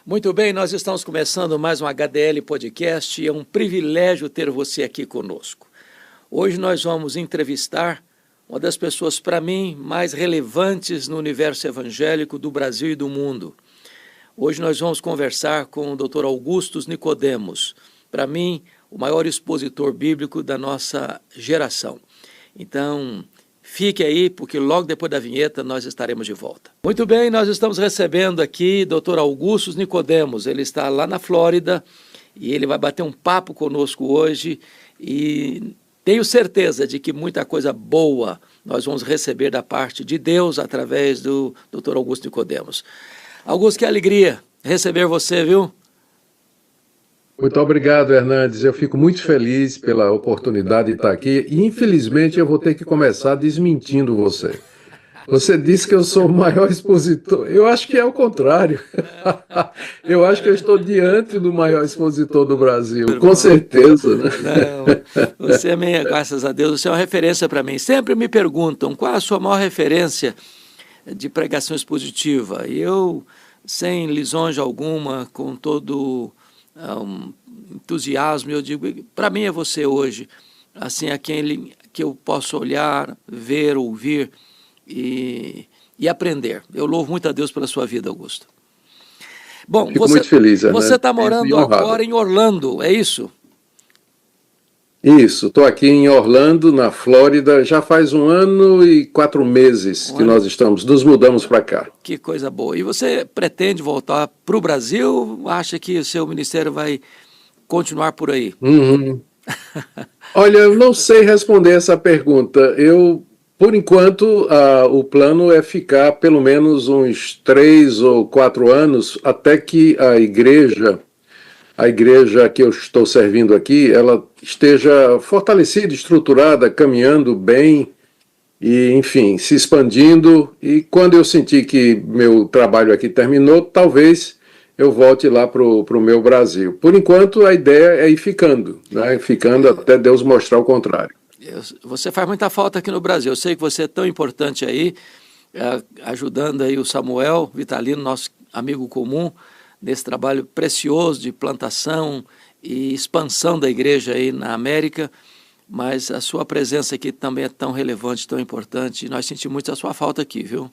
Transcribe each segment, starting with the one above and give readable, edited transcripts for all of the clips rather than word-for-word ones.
Muito bem, nós estamos começando mais um HDL Podcast e é um privilégio ter você aqui conosco. Hoje nós vamos entrevistar uma das pessoas, para mim, mais relevantes no universo evangélico do Brasil e do mundo. Hoje nós vamos conversar com o Dr. Augustus Nicodemos, para mim, o maior expositor bíblico da nossa geração. Então, fique aí, porque logo depois da vinheta nós estaremos de volta. Muito bem, nós estamos recebendo aqui Dr. Augustus Nicodemos. Ele está lá na Flórida e ele vai bater um papo conosco hoje e tenho certeza de que muita coisa boa nós vamos receber da parte de Deus através do Dr. Augustus Nicodemos. Augusto, que alegria receber você, viu? Muito obrigado, Hernandes. Eu fico muito feliz pela oportunidade de estar aqui e, infelizmente, eu vou ter que começar desmentindo você. Você disse que eu sou o maior expositor. Eu acho que é o contrário. Eu acho que eu estou diante do maior expositor do Brasil, com certeza. Né? Não, você, graças a Deus, você é uma referência para mim. Sempre me perguntam qual é a sua maior referência de pregação expositiva. E eu, sem lisonja alguma, com todo entusiasmo, eu digo, para mim é você hoje, assim, a quem que eu posso olhar, ver, ouvir e aprender. Eu louvo muito a Deus pela sua vida, Augusto. Bom, fico muito feliz, né? Você está morando agora em Orlando, é isso? Isso, estou aqui em Orlando, na Flórida, já faz 1 ano e 4 meses que nós nos mudamos para cá. Que coisa boa. E você pretende voltar para o Brasil? Acha que o seu ministério vai continuar por aí? Olha, eu não sei responder essa pergunta. Por enquanto, o plano é ficar pelo menos uns 3 ou 4 anos até que a igreja que eu estou servindo aqui, ela esteja fortalecida, estruturada, caminhando bem e, enfim, se expandindo. E quando eu sentir que meu trabalho aqui terminou, talvez eu volte lá para o meu Brasil. Por enquanto, a ideia é ir ficando, né? Ficando até Deus mostrar o contrário. Você faz muita falta aqui no Brasil. Eu sei que você é tão importante aí, ajudando aí o Samuel Vitalino, nosso amigo comum, nesse trabalho precioso de plantação e expansão da igreja aí na América, mas a sua presença aqui também é tão relevante, tão importante, e nós sentimos muito a sua falta aqui, viu?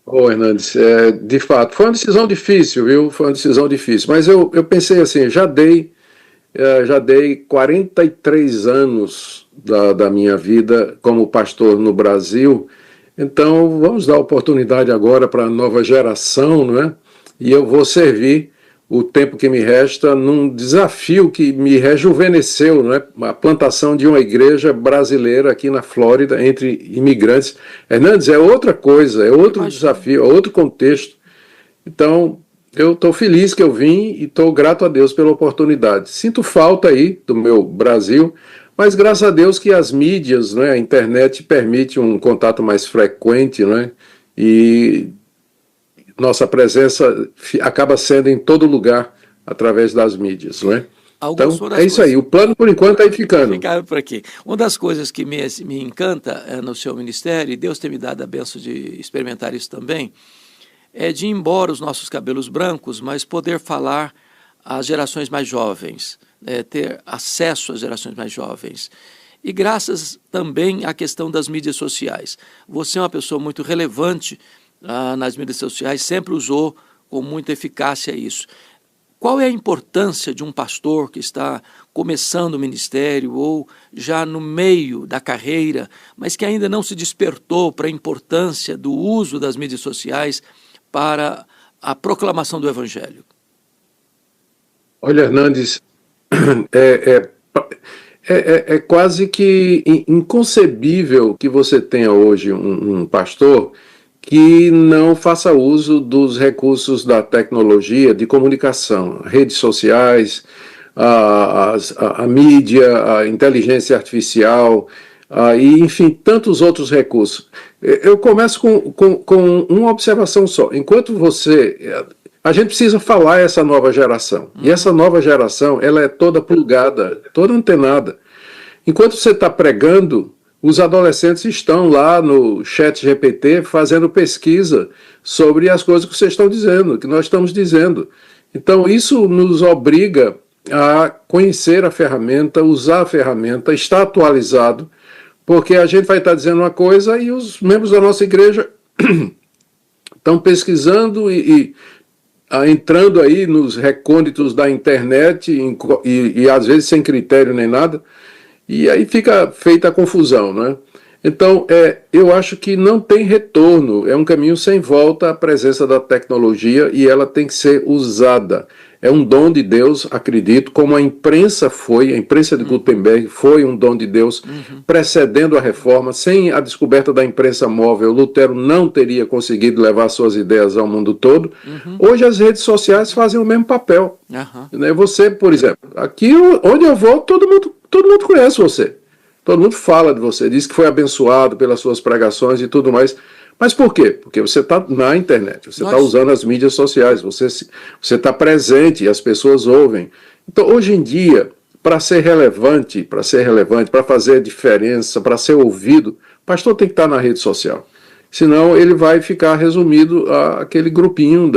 Hernandes, de fato, foi uma decisão difícil, viu? Foi uma decisão difícil, mas eu pensei assim, já dei 43 anos da minha vida como pastor no Brasil, então vamos dar oportunidade agora para a nova geração, não é? E eu vou servir o tempo que me resta num desafio que me rejuvenesceu, né? A plantação de uma igreja brasileira aqui na Flórida, entre imigrantes. Hernandes, é outra coisa, é outro desafio, é outro contexto. Então, eu estou feliz que eu vim e estou grato a Deus pela oportunidade. Sinto falta aí do meu Brasil, mas graças a Deus que as mídias, né, a internet permite um contato mais frequente, né? E nossa presença acaba sendo em todo lugar através das mídias, não é? Então, é isso aí. O plano, por enquanto, é ir ficando. Ficar por aqui. Uma das coisas que me encanta no seu ministério, e Deus tem me dado a benção de experimentar isso também, é de ir embora os nossos cabelos brancos, mas poder falar às gerações mais jovens, ter acesso às gerações mais jovens. E graças também à questão das mídias sociais. Você é uma pessoa muito relevante nas mídias sociais, sempre usou com muita eficácia isso. Qual é a importância de um pastor que está começando o ministério ou já no meio da carreira, mas que ainda não se despertou para a importância do uso das mídias sociais para a proclamação do Evangelho? Olha, Hernandes, é quase que inconcebível que você tenha hoje um pastor que não faça uso dos recursos da tecnologia de comunicação, redes sociais, a mídia, a inteligência artificial, e, enfim, tantos outros recursos. Eu começo com uma observação só. Enquanto a gente precisa falar essa nova geração. E essa nova geração, ela é toda plugada, toda antenada. Enquanto você está pregando, os adolescentes estão lá no chat GPT fazendo pesquisa sobre as coisas que vocês estão dizendo, que nós estamos dizendo. Então, isso nos obriga a conhecer a ferramenta, usar a ferramenta, estar atualizado, porque a gente vai estar dizendo uma coisa e os membros da nossa igreja estão pesquisando e entrando aí nos recônditos da internet e às vezes sem critério nem nada, e aí fica feita a confusão, né? Então, eu acho que não tem retorno, é um caminho sem volta à presença da tecnologia e ela tem que ser usada. É um dom de Deus, acredito, como a imprensa foi, a imprensa de Gutenberg foi um dom de Deus, precedendo a reforma. Sem a descoberta da imprensa móvel, Lutero não teria conseguido levar suas ideias ao mundo todo. Hoje as redes sociais fazem o mesmo papel. Né? Você, por exemplo, aqui onde eu vou, todo mundo conhece você. Todo mundo fala de você, diz que foi abençoado pelas suas pregações e tudo mais. Mas por quê? Porque você está na internet, você está usando as mídias sociais, você está presente e as pessoas ouvem. Então, hoje em dia, para ser relevante, para fazer diferença, para ser ouvido, o pastor tem que estar na rede social. Senão ele vai ficar resumido àquele grupinho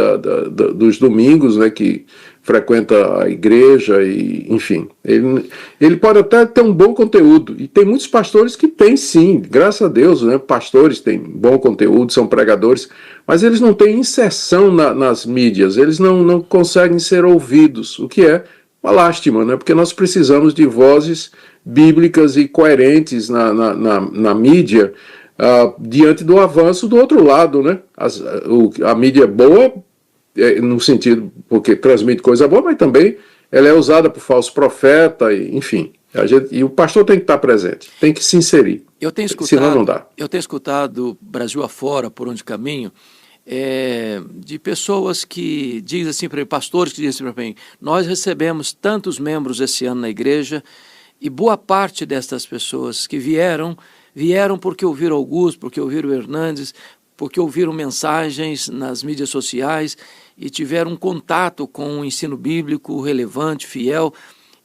dos domingos, né, que frequenta a igreja, e, enfim. Ele pode até ter um bom conteúdo, e tem muitos pastores que têm sim, graças a Deus, né, pastores têm bom conteúdo, são pregadores, mas eles não têm inserção nas mídias, eles não conseguem ser ouvidos, o que é uma lástima, né, porque nós precisamos de vozes bíblicas e coerentes na mídia, diante do avanço do outro lado, né? A mídia é boa, no sentido, porque transmite coisa boa, mas também ela é usada por falso profeta, enfim. E o pastor tem que estar presente, tem que se inserir, senão não dá. Eu tenho escutado Brasil afora, por onde caminho, de pessoas que dizem assim para mim, pastores que dizem assim para mim, nós recebemos tantos membros esse ano na igreja, e boa parte destas pessoas que vieram porque ouviram Augusto, porque ouviram Hernandes, porque ouviram mensagens nas mídias sociais e tiveram um contato com o ensino bíblico relevante, fiel,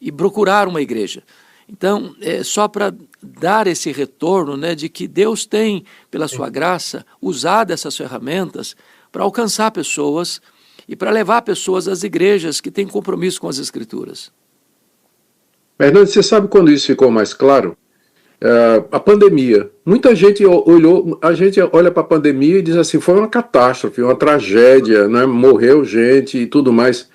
e procuraram uma igreja. Então, só para dar esse retorno, né, de que Deus tem, pela sua graça, usado essas ferramentas para alcançar pessoas e para levar pessoas às igrejas que têm compromisso com as Escrituras. Hernandes, você sabe quando isso ficou mais claro? A pandemia. Muita gente olha para a pandemia e diz assim, foi uma catástrofe, uma tragédia, né? Morreu gente e tudo mais.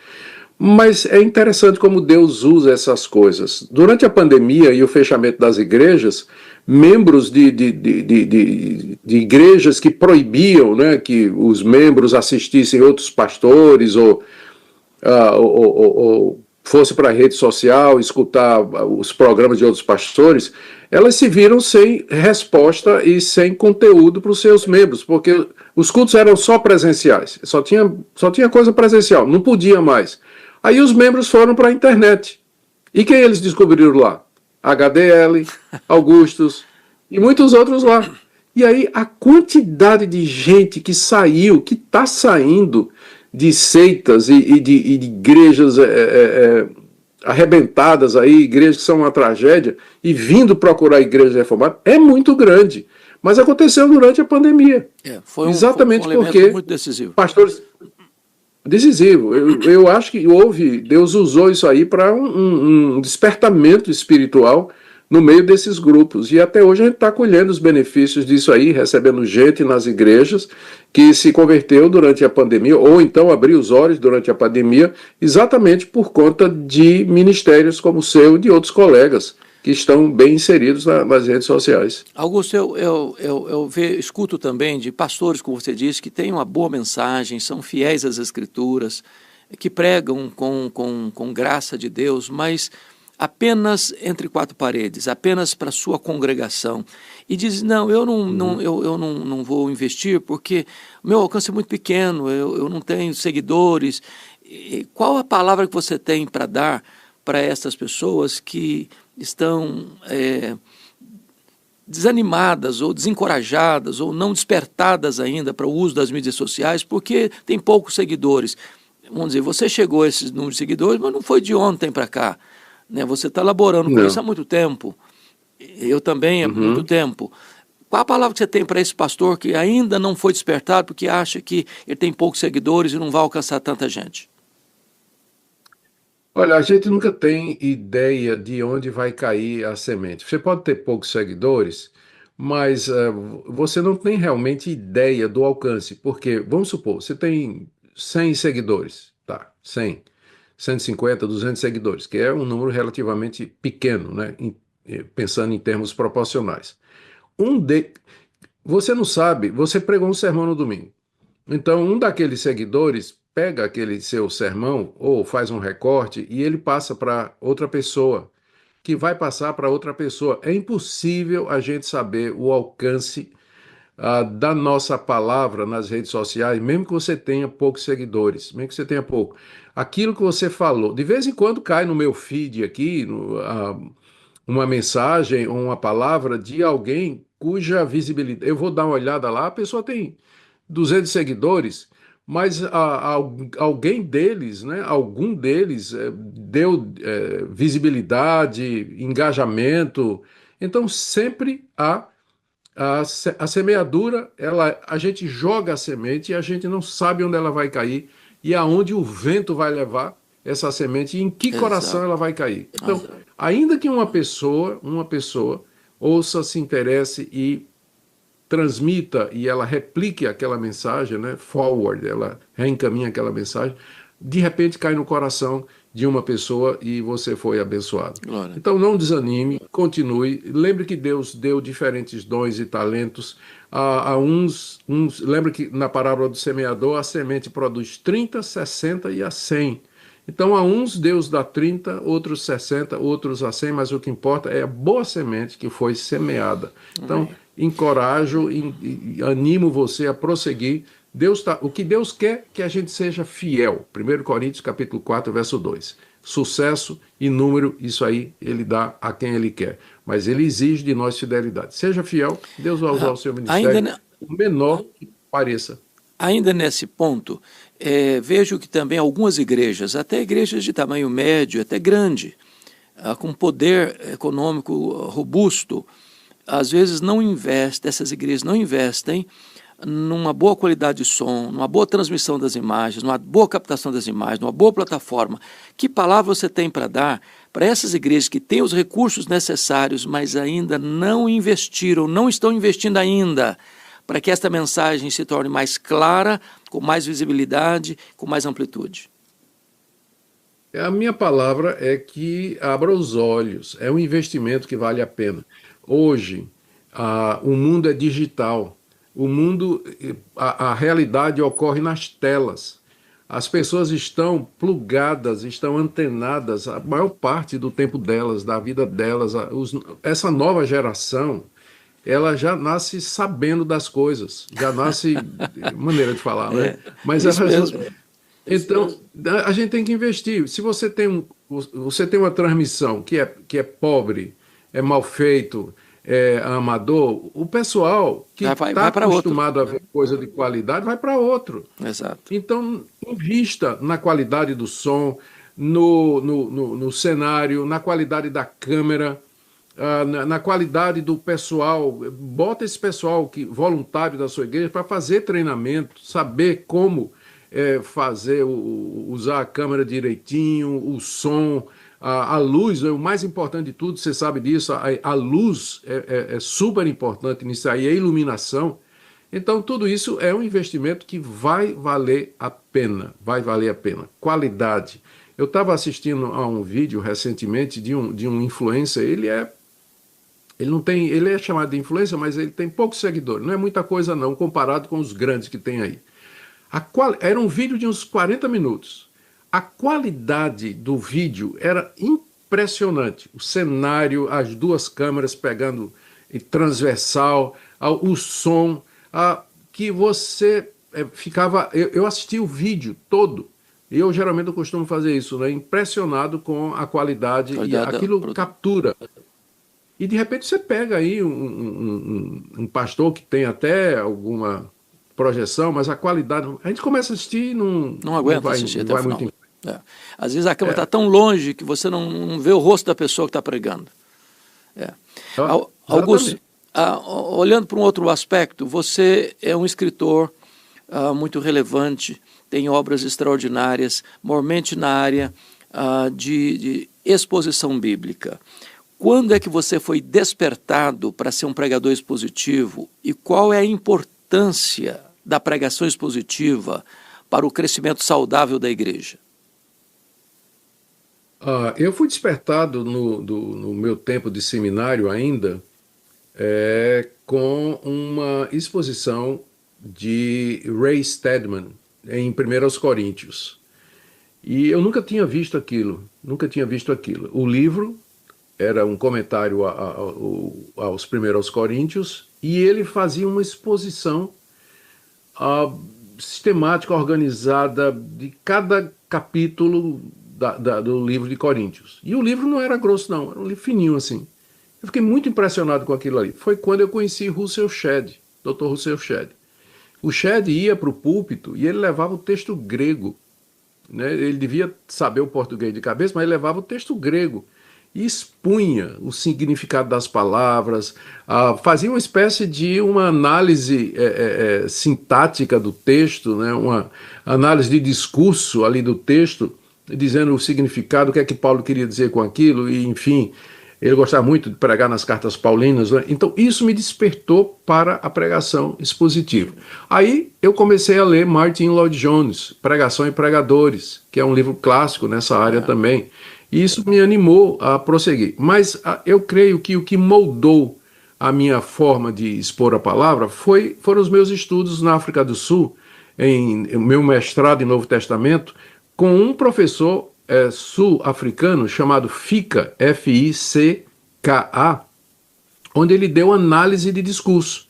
Mas é interessante como Deus usa essas coisas. Durante a pandemia e o fechamento das igrejas, membros de igrejas que proibiam, né, que os membros assistissem outros pastores ou fosse para a rede social, escutar os programas de outros pastores, elas se viram sem resposta e sem conteúdo para os seus membros, porque os cultos eram só presenciais, só tinha coisa presencial, não podia mais. Aí os membros foram para a internet. E quem eles descobriram lá? HDL, Augustus e muitos outros lá. E aí a quantidade de gente que saiu, que está saindo de seitas e de igrejas arrebentadas aí, igrejas que são uma tragédia, e vindo procurar a igreja reformada, é muito grande. Mas aconteceu durante a pandemia. Exatamente foi um porque muito decisivo. Pastores... Decisivo. Eu acho que Deus usou isso aí para um despertamento espiritual no meio desses grupos. E até hoje a gente está colhendo os benefícios disso aí, recebendo gente nas igrejas que se converteu durante a pandemia, ou então abriu os olhos durante a pandemia, exatamente por conta de ministérios como o seu e de outros colegas que estão bem inseridos nas redes sociais. Augusto, eu escuto também de pastores, como você disse, que têm uma boa mensagem, são fiéis às Escrituras, que pregam com graça de Deus, mas apenas entre quatro paredes, apenas para a sua congregação. E diz, não, eu não vou investir porque o meu alcance é muito pequeno, eu não tenho seguidores. E qual a palavra que você tem para dar para essas pessoas que estão desanimadas ou desencorajadas ou não despertadas ainda para o uso das mídias sociais porque tem poucos seguidores? Vamos dizer, você chegou a esses números de seguidores, mas não foi de ontem para cá, né? Você está elaborando com isso há muito tempo. Eu também, há muito tempo. Qual a palavra que você tem para esse pastor que ainda não foi despertado porque acha que ele tem poucos seguidores e não vai alcançar tanta gente? Olha, a gente nunca tem ideia de onde vai cair a semente. Você pode ter poucos seguidores, mas você não tem realmente ideia do alcance. Porque, vamos supor, você tem 100 seguidores, tá? 100, 150, 200 seguidores, que é um número relativamente pequeno, né? Pensando em termos proporcionais. Um de... Você não sabe, você pregou um sermão no domingo. Então, um daqueles seguidores pega aquele seu sermão ou faz um recorte e ele passa para outra pessoa, que vai passar para outra pessoa. É impossível a gente saber o alcance da nossa palavra nas redes sociais, mesmo que você tenha poucos seguidores, mesmo que você tenha pouco. Aquilo que você falou, de vez em quando cai no meu feed aqui, uma mensagem ou uma palavra de alguém cuja visibilidade. Eu vou dar uma olhada lá, a pessoa tem 200 seguidores, mas alguém deles, né, algum deles deu visibilidade, engajamento. Então sempre há a semeadura, a gente joga a semente e a gente não sabe onde ela vai cair e aonde o vento vai levar essa semente e em que coração ela Exato. vai cair. Então, ainda que uma pessoa ouça, se interesse e transmita e ela replique aquela mensagem, né, forward, ela reencaminha aquela mensagem, de repente cai no coração de uma pessoa e você foi abençoado. Glória. Então não desanime, continue. Lembre que Deus deu diferentes dons e talentos a uns. Lembre que na parábola do semeador a semente produz 30, 60 e a 100. Então, a uns Deus dá 30, outros 60, outros a 100, mas o que importa é a boa semente que foi semeada. Então, encorajo e animo você a prosseguir. O que Deus quer é que a gente seja fiel. 1 Coríntios capítulo 4, verso 2. Sucesso e número, isso aí ele dá a quem ele quer. Mas ele exige de nós fidelidade. Seja fiel, Deus vai usar o seu ministério, o menor que pareça. Ainda nesse ponto, vejo que também algumas igrejas, até igrejas de tamanho médio, até grande, com poder econômico robusto, às vezes essas igrejas não investem numa boa qualidade de som, numa boa transmissão das imagens, numa boa captação das imagens, numa boa plataforma. Que palavra você tem para dar para essas igrejas que têm os recursos necessários, mas ainda não investiram, não estão investindo ainda, para que esta mensagem se torne mais clara, com mais visibilidade, com mais amplitude? A minha palavra é que abra os olhos. É um investimento que vale a pena. Hoje, o mundo é digital. O mundo, a realidade ocorre nas telas. As pessoas estão plugadas, estão antenadas a maior parte do tempo delas, da vida delas. Essa nova geração, ela já nasce sabendo das coisas, já nasce, maneira de falar, né? Mas isso mesmo. então, a gente tem que investir. Se você tem uma transmissão que é pobre, é mal feito, é amador, o pessoal que está acostumado a ver coisa de qualidade vai para outro. Exato. Então, invista na qualidade do som, no cenário, na qualidade da câmera, na qualidade do pessoal. Bota esse pessoal voluntário da sua igreja para fazer treinamento, saber como usar a câmera direitinho, o som, a luz, o mais importante de tudo, você sabe disso, a luz é super importante nisso aí, a iluminação. Então, tudo isso é um investimento que vai valer a pena, vai valer a pena. Qualidade. Eu estava assistindo a um vídeo recentemente de um influencer, ele é chamado de influencer, mas ele tem poucos seguidores, não é muita coisa não, comparado com os grandes que tem aí. Era um vídeo de uns 40 minutos. A qualidade do vídeo era impressionante. O cenário, as duas câmeras pegando transversal, o som, que você ficava... Eu assisti o vídeo todo. Eu geralmente eu costumo fazer isso, né? Impressionado com a qualidade e aquilo captura. E de repente você pega aí um pastor que tem até alguma projeção, mas a qualidade... A gente começa a assistir e não aguenta assistir até o final. Às vezes a câmera está tão longe que você não vê o rosto da pessoa que está pregando. Augusto, olhando para um outro aspecto, você é um escritor muito relevante, tem obras extraordinárias, normalmente na área de exposição bíblica. Quando é que você foi despertado para ser um pregador expositivo e qual é a importância da pregação expositiva para o crescimento saudável da igreja? Eu fui despertado no meu tempo de seminário ainda, com uma exposição de Ray Stedman em 1 Coríntios. E eu nunca tinha visto aquilo, O livro era um comentário aos 1 Coríntios e ele fazia uma exposição sistemática, organizada de cada capítulo do livro de Coríntios. E o livro não era grosso, não, era um livro fininho assim. Eu fiquei muito impressionado com aquilo ali. Foi quando eu conheci Russell Shedd, Dr. Russell Shedd. O Shedd ia para o púlpito e ele levava o texto grego, né? Ele devia saber o português de cabeça, mas ele levava o texto grego e expunha o significado das palavras, fazia uma espécie de uma análise sintática do texto, né? Uma análise de discurso ali do texto, dizendo o significado, o que é que Paulo queria dizer com aquilo, e enfim, ele gostava muito de pregar nas cartas paulinas, né? Então isso me despertou para a pregação expositiva. Aí eu comecei a ler Martin Lloyd-Jones, Pregação e Pregadores, que é um livro clássico nessa área também, e isso me animou a prosseguir. Mas eu creio que o que moldou a minha forma de expor a palavra foram os meus estudos na África do Sul, em meu mestrado em Novo Testamento, com um professor sul-africano chamado Ficka, F-I-C-K-A, onde ele deu análise de discurso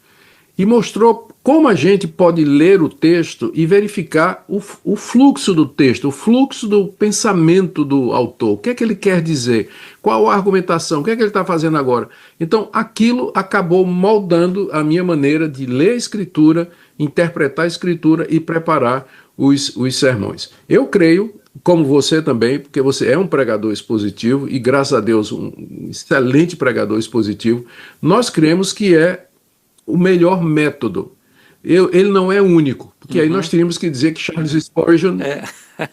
e mostrou como a gente pode ler o texto e verificar o fluxo do texto, o fluxo do pensamento do autor, o que é que ele quer dizer, qual a argumentação, o que é que ele está fazendo agora. Então aquilo acabou moldando a minha maneira de ler a Escritura, interpretar a Escritura e preparar os sermões. Eu creio, como você também, porque você é um pregador expositivo e, graças a Deus, um excelente pregador expositivo, nós cremos que é o melhor método. Ele não é único, porque aí nós teríamos que dizer que Charles Spurgeon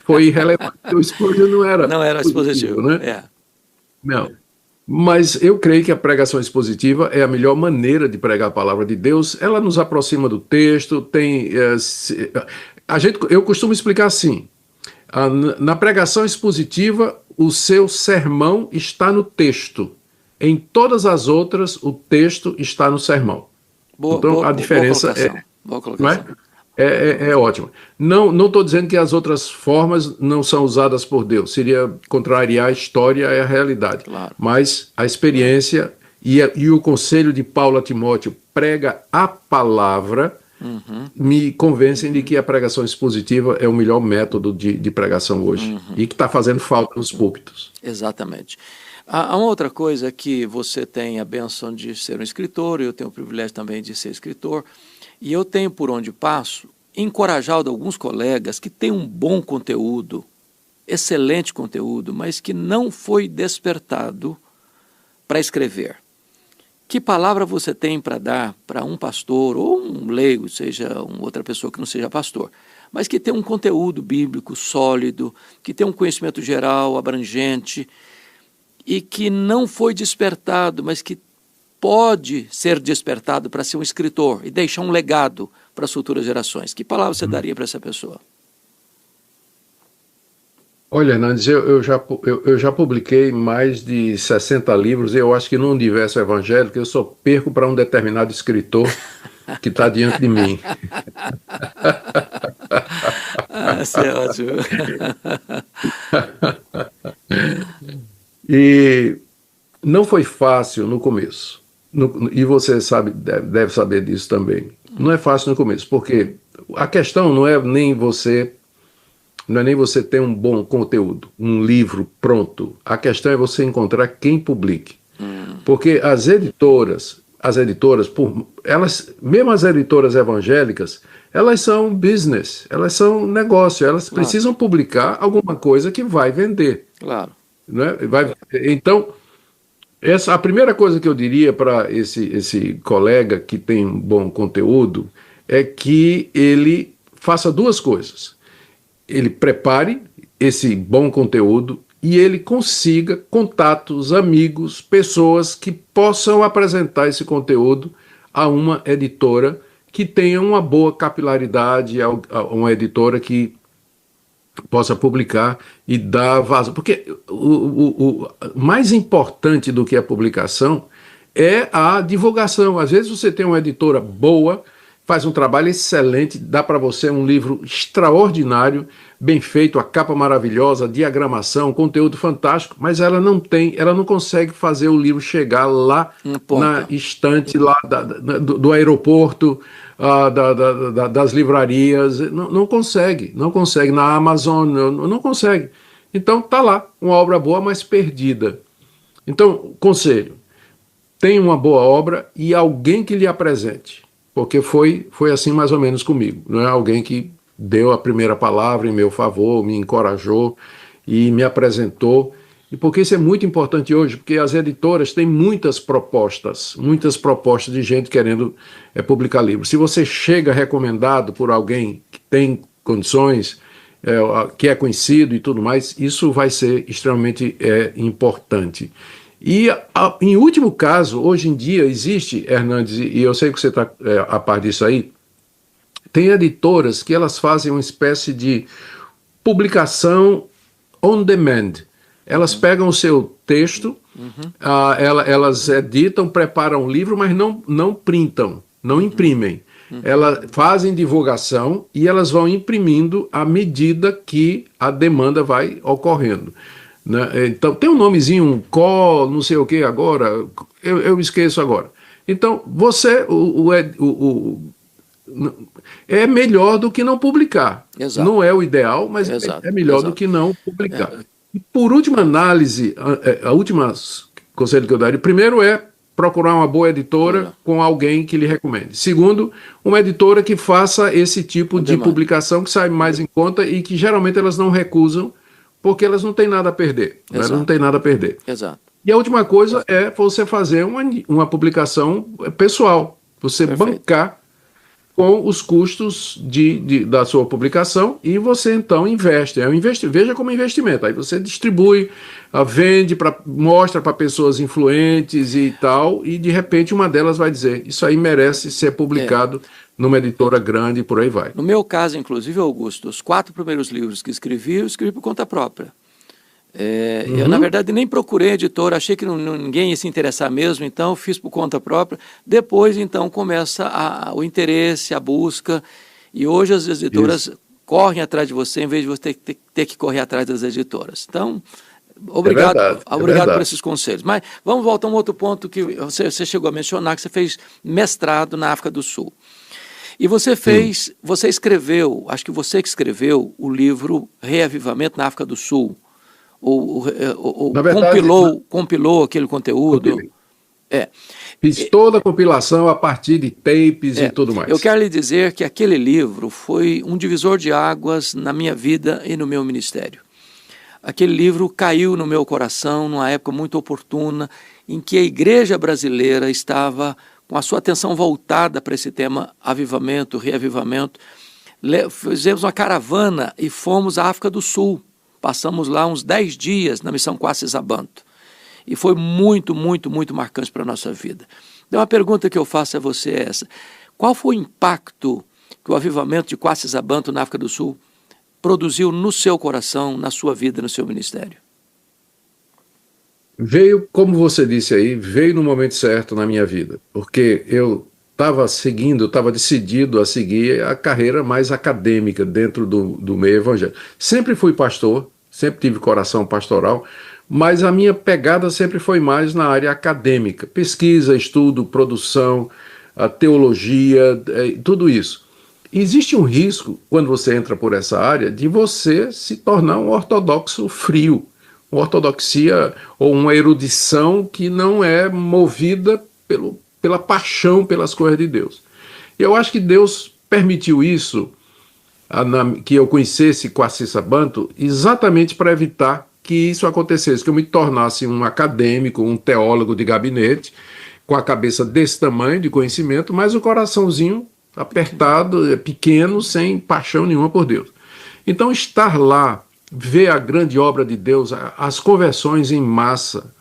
foi irrelevante. O Spurgeon não era expositivo, né? Não. Mas eu creio que a pregação expositiva é a melhor maneira de pregar a palavra de Deus. Ela nos aproxima do texto. Eu costumo explicar assim: na pregação expositiva, o seu sermão está no texto. Em todas as outras, o texto está no sermão. Então a diferença boa colocação. É ótima. Não estou dizendo que as outras formas não são usadas por Deus. Seria contrariar a história e a realidade. Claro. Mas a experiência e o conselho de Paulo a Timóteo, prega a palavra, me convencem de que a pregação expositiva é o melhor método de pregação hoje. E que está fazendo falta nos púlpitos. Exatamente. Há uma outra coisa que você tem a bênção de ser um escritor, eu tenho o privilégio também de ser escritor, e eu tenho, por onde passo, encorajado alguns colegas que têm um bom conteúdo, excelente conteúdo, mas que não foi despertado para escrever. Que palavra você tem para dar para um pastor ou um leigo, seja outra pessoa que não seja pastor, mas que tem um conteúdo bíblico sólido, que tem um conhecimento geral, abrangente, e que não foi despertado, mas que pode ser despertado para ser um escritor e deixar um legado para as futuras gerações? Que palavra você daria para essa pessoa? Olha, Hernandes, eu já publiquei mais de 60 livros. Eu acho que no universo evangélico eu só perco para um determinado escritor que está diante de mim. Isso é ótimo. E não foi fácil no começo. E você deve saber disso também. Não é fácil no começo, porque a questão não é nem você ter um bom conteúdo, um livro pronto. A questão é você encontrar quem publique. Porque as editoras, mesmo as editoras evangélicas, elas são business, elas são negócio, elas precisam publicar alguma coisa que vai vender. Claro. Né? Então, A primeira coisa que eu diria para esse colega que tem um bom conteúdo é que ele faça duas coisas. Ele prepare esse bom conteúdo e ele consiga contatos, amigos, pessoas que possam apresentar esse conteúdo a uma editora que tenha uma boa capilaridade, a uma editora que possa publicar e dar vazão. Porque o mais importante do que a publicação é a divulgação. Às vezes você tem uma editora boa, faz um trabalho excelente, dá para você um livro extraordinário, bem feito, a capa maravilhosa, a diagramação, conteúdo fantástico, mas ela não consegue fazer o livro chegar lá na estante lá do aeroporto, das livrarias, não consegue, na Amazon, não consegue. Então tá lá, uma obra boa, mas perdida. Então, conselho, tenha uma boa obra e alguém que lhe apresente, porque foi assim mais ou menos comigo, não é alguém que deu a primeira palavra em meu favor, me encorajou e me apresentou. E porque isso é muito importante hoje, porque as editoras têm muitas propostas de gente querendo publicar livros. Se você chega recomendado por alguém que tem condições, que é conhecido e tudo mais, isso vai ser extremamente importante. E, em último caso, hoje em dia existe, Hernandes, e eu sei que você está a par disso aí, tem editoras que elas fazem uma espécie de publicação on demand. Elas pegam o seu texto, elas editam, preparam um livro, mas não printam, não imprimem. Elas fazem divulgação e elas vão imprimindo à medida que a demanda vai ocorrendo, né? Então, tem um nomezinho, um call, não sei o que agora, eu esqueço agora. Então, você, é melhor do que não publicar. Exato. Não é o ideal, mas é melhor do que não publicar. E por última análise, a última conselho que eu daria, primeiro é procurar uma boa editora com alguém que lhe recomende. Segundo, uma editora que faça esse tipo de publicação que sai mais em conta e que geralmente elas não recusam porque elas não têm nada a perder. Né? Não tem nada a perder. Exato. E a última coisa é você fazer uma publicação pessoal. Você bancar com os custos da sua publicação e você então investe. Veja como investimento. Aí você distribui, vende, mostra para pessoas influentes e tal, e de repente uma delas vai dizer, isso aí merece ser publicado numa editora grande e por aí vai. No meu caso, inclusive, Augusto, os 4 primeiros livros que eu escrevi por conta própria. Eu, na verdade, nem procurei editora, achei que ninguém ia se interessar mesmo, então fiz por conta própria. Depois, então, começa o interesse, a busca, e hoje as editoras correm atrás de você, em vez de você ter que correr atrás das editoras. Então, obrigado por esses conselhos. Mas vamos voltar a um outro ponto que você chegou a mencionar, que você fez mestrado na África do Sul. E você escreveu, acho que você que escreveu o livro Reavivamento na África do Sul, ou verdade, compilou aquele conteúdo. Fiz toda a compilação a partir de tapes e tudo mais. Eu quero lhe dizer que aquele livro foi um divisor de águas na minha vida e no meu ministério. Aquele livro caiu no meu coração numa época muito oportuna, em que a igreja brasileira estava com a sua atenção voltada para esse tema avivamento, reavivamento. Fizemos uma caravana e fomos à África do Sul. Passamos lá uns 10 dias na missão Quacis-Abanto. E foi muito, muito, muito marcante para a nossa vida. Então, a pergunta que eu faço a você é essa. Qual foi o impacto que o avivamento de Quacis-Abanto na África do Sul produziu no seu coração, na sua vida, no seu ministério? Veio, como você disse aí, veio no momento certo na minha vida. Porque eu estava decidido a seguir a carreira mais acadêmica dentro do meio evangélico. Sempre fui pastor, sempre tive coração pastoral, mas a minha pegada sempre foi mais na área acadêmica, pesquisa, estudo, produção, a teologia, tudo isso. E existe um risco, quando você entra por essa área, de você se tornar um ortodoxo frio, uma ortodoxia ou uma erudição que não é movida pela paixão pelas coisas de Deus. E eu acho que Deus permitiu isso, que eu conhecesse Quacis-Abanto, exatamente para evitar que isso acontecesse, que eu me tornasse um acadêmico, um teólogo de gabinete, com a cabeça desse tamanho de conhecimento, mas o coraçãozinho apertado, pequeno, sem paixão nenhuma por Deus. Então, estar lá, ver a grande obra de Deus, as conversões em massa,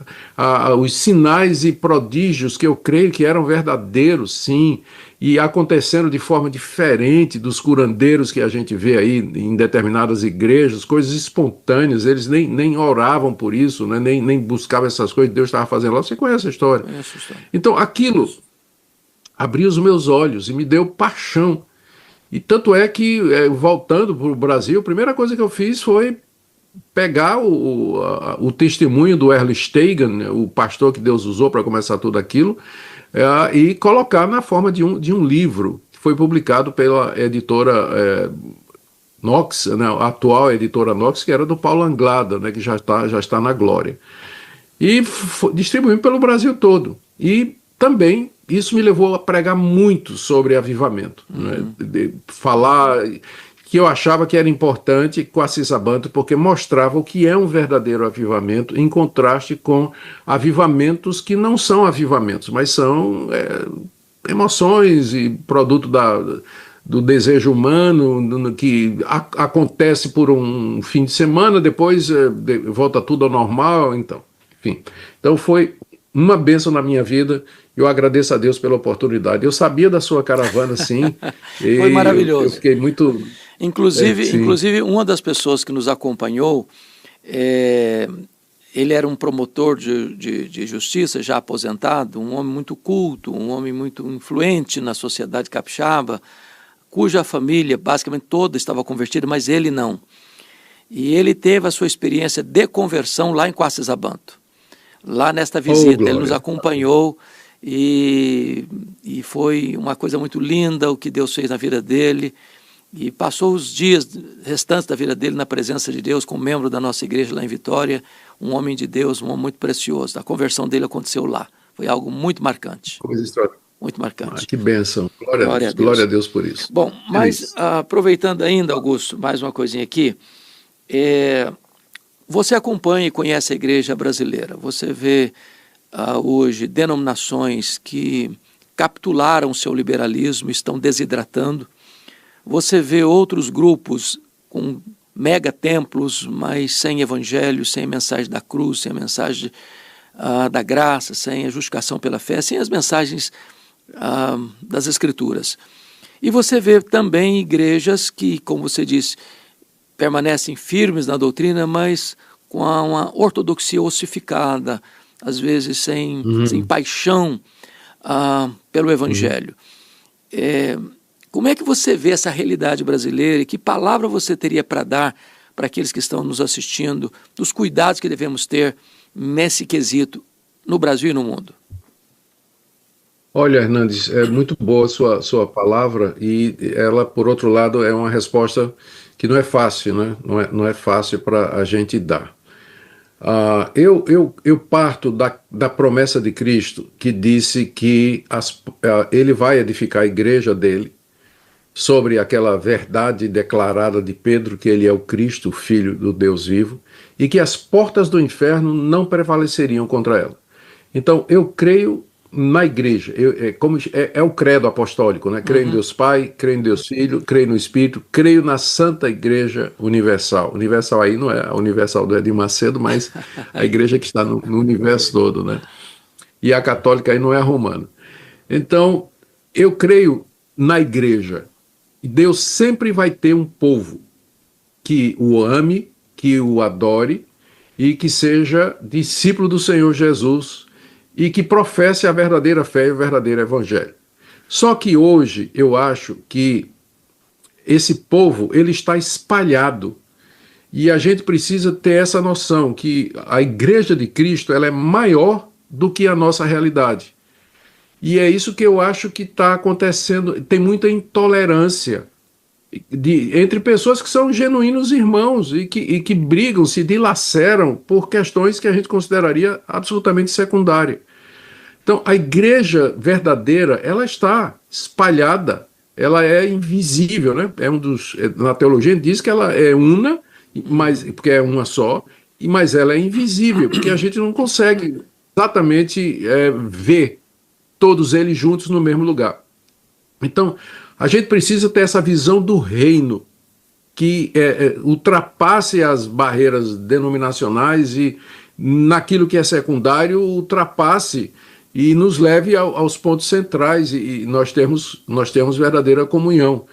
os sinais e prodígios que eu creio que eram verdadeiros, sim, e acontecendo de forma diferente dos curandeiros que a gente vê aí em determinadas igrejas, coisas espontâneas, eles nem oravam por isso, né, nem buscavam essas coisas, Deus estava fazendo lá. Você conhece a história? Conheço a história. Então, aquilo abriu os meus olhos e me deu paixão. E tanto é que, voltando para o Brasil, a primeira coisa que eu fiz foi pegar o testemunho do Erle Steigen, o pastor que Deus usou para começar tudo aquilo, e colocar na forma de um livro, que foi publicado pela editora Knox, né, a atual editora Knox, que era do Paulo Anglada, né, que já está na glória. E distribuímos pelo Brasil todo. E também isso me levou a pregar muito sobre avivamento. Né? Falar que eu achava que era importante com Assis Abanto, porque mostrava o que é um verdadeiro avivamento, em contraste com avivamentos que não são avivamentos, mas são emoções e produto do desejo humano, que acontece por um fim de semana, depois volta tudo ao normal, então, enfim. Então foi uma bênção na minha vida. Eu agradeço a Deus pela oportunidade. Eu sabia da sua caravana, sim. Foi maravilhoso. Eu fiquei muito... Inclusive, uma das pessoas que nos acompanhou, ele era um promotor de justiça, já aposentado, um homem muito culto, um homem muito influente na sociedade capixaba, cuja família basicamente toda estava convertida, mas ele não. E ele teve a sua experiência de conversão lá em Coaces Abanto. Lá nesta visita, ele nos acompanhou e foi uma coisa muito linda o que Deus fez na vida dele, e passou os dias restantes da vida dele na presença de Deus como membro da nossa igreja lá em Vitória, um homem de Deus, um homem muito precioso. A conversão dele aconteceu lá, foi algo muito marcante. Coisa extraordinária. Muito marcante. Que bênção, glória a Deus por isso. Bom, mas aproveitando ainda, Augusto, mais uma coisinha aqui, você acompanha e conhece a igreja brasileira, você vê hoje denominações que capitularam seu liberalismo, estão desidratando, você vê outros grupos com mega templos, mas sem evangelho, sem mensagem da cruz, sem a mensagem da graça, sem a justificação pela fé, sem as mensagens das Escrituras. E você vê também igrejas que, como você disse, permanecem firmes na doutrina, mas com uma ortodoxia ossificada, às vezes sem paixão pelo Evangelho. Como é que você vê essa realidade brasileira e que palavra você teria para dar para aqueles que estão nos assistindo, dos cuidados que devemos ter nesse quesito no Brasil e no mundo? Olha, Hernandes, é muito boa a sua palavra, e ela, por outro lado, é uma resposta que não é fácil, né? Não é fácil para a gente dar. Eu parto da promessa de Cristo, que disse que ele vai edificar a igreja dele sobre aquela verdade declarada de Pedro, que ele é o Cristo, o Filho do Deus vivo, e que as portas do inferno não prevaleceriam contra ela. Então, eu creio na igreja, é o credo apostólico, né? Creio em Deus Pai, creio em Deus Filho, creio no Espírito, creio na Santa Igreja Universal. Universal aí não é a Universal do Edir Macedo, mas a igreja que está no universo todo, né? E a católica aí não é a romana. Então, eu creio na igreja. Deus sempre vai ter um povo que o ame, que o adore e que seja discípulo do Senhor Jesus, e que professe a verdadeira fé e o verdadeiro evangelho. Só que hoje eu acho que esse povo ele está espalhado, e a gente precisa ter essa noção que a Igreja de Cristo ela é maior do que a nossa realidade. E é isso que eu acho que está acontecendo. Tem muita intolerância entre pessoas que são genuínos irmãos e que brigam, se dilaceram por questões que a gente consideraria absolutamente secundárias. Então, a igreja verdadeira, ela está espalhada, ela é invisível, né? Na teologia diz que ela é una, porque é uma só, mas ela é invisível, porque a gente não consegue exatamente ver todos eles juntos no mesmo lugar. Então, a gente precisa ter essa visão do reino, que ultrapasse as barreiras denominacionais e, naquilo que é secundário, ultrapasse e nos leve aos pontos centrais e nós temos verdadeira comunhão.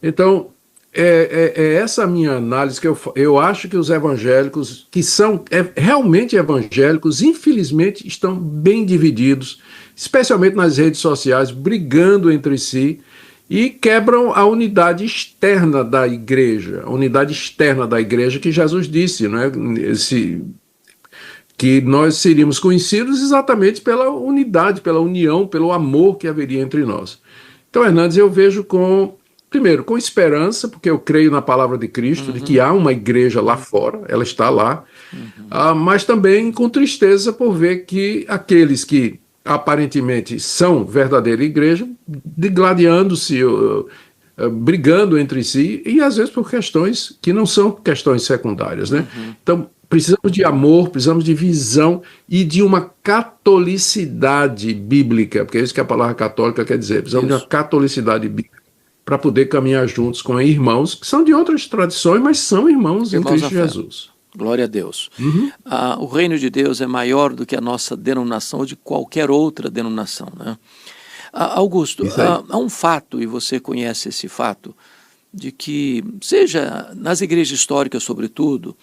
Então, é essa a minha análise, que eu acho que os evangélicos, que são realmente evangélicos, infelizmente estão bem divididos, especialmente nas redes sociais, brigando entre si, e quebram a unidade externa da igreja, que Jesus disse, né? Que nós seríamos conhecidos exatamente pela unidade, pela união, pelo amor que haveria entre nós. Então, Hernandes, eu vejo primeiro, com esperança, porque eu creio na palavra de Cristo, de que há uma igreja lá fora, ela está lá, mas também com tristeza por ver que aqueles que aparentemente são verdadeira igreja, digladiando-se, brigando entre si, e às vezes por questões que não são questões secundárias, né? Então, precisamos de amor, precisamos de visão e de uma catolicidade bíblica, porque é isso que a palavra católica quer dizer. Precisamos de uma catolicidade bíblica para poder caminhar juntos com irmãos que são de outras tradições, mas são irmãos em Cristo Jesus. Glória a Deus. O reino de Deus é maior do que a nossa denominação ou de qualquer outra denominação, né? Augusto, há um fato, e você conhece esse fato, de que, seja nas igrejas históricas sobretudo,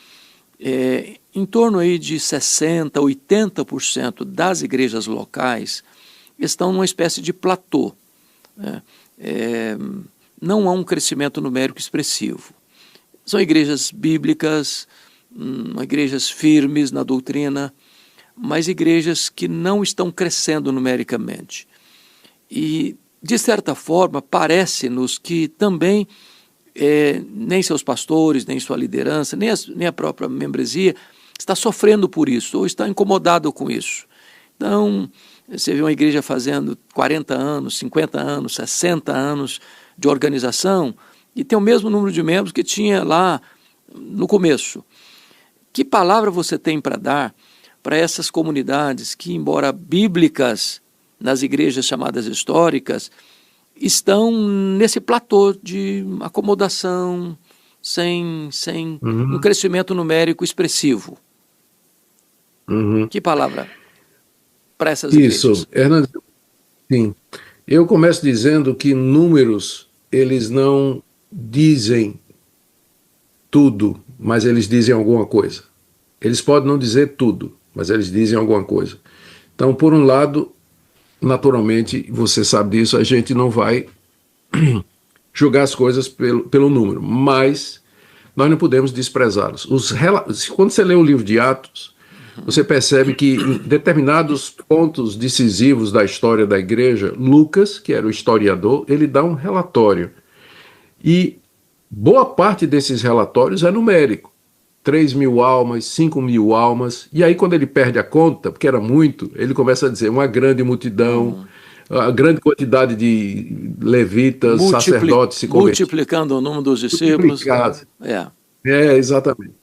em torno aí de 60%, 80% das igrejas locais estão numa espécie de platô, né? Não há um crescimento numérico expressivo. São igrejas bíblicas, igrejas firmes na doutrina, mas igrejas que não estão crescendo numericamente. E, de certa forma, parece-nos que também nem seus pastores, nem sua liderança, nem a própria membresia está sofrendo por isso, ou está incomodado com isso. Então, você vê uma igreja fazendo 40 anos, 50 anos, 60 anos de organização e tem o mesmo número de membros que tinha lá no começo. Que palavra você tem para dar para essas comunidades que, embora bíblicas nas igrejas chamadas históricas, estão nesse platô de acomodação, sem um crescimento numérico expressivo? Que palavra para essas igrejas? Isso, Hernandes, sim. Eu começo dizendo que números, eles não dizem tudo, mas eles dizem alguma coisa. Eles podem não dizer tudo, mas eles dizem alguma coisa. Então, por um lado, naturalmente, você sabe disso, a gente não vai julgar as coisas pelo número, mas nós não podemos desprezá-los. Quando você lê o livro de Atos, você percebe que em determinados pontos decisivos da história da igreja, Lucas, que era o historiador, ele dá um relatório. E boa parte desses relatórios é numérico. 3.000 almas, 5.000 almas, e aí quando ele perde a conta, porque era muito, ele começa a dizer uma grande multidão, a grande quantidade de levitas, sacerdotes se convertindo. Multiplicando o número dos discípulos. Exatamente.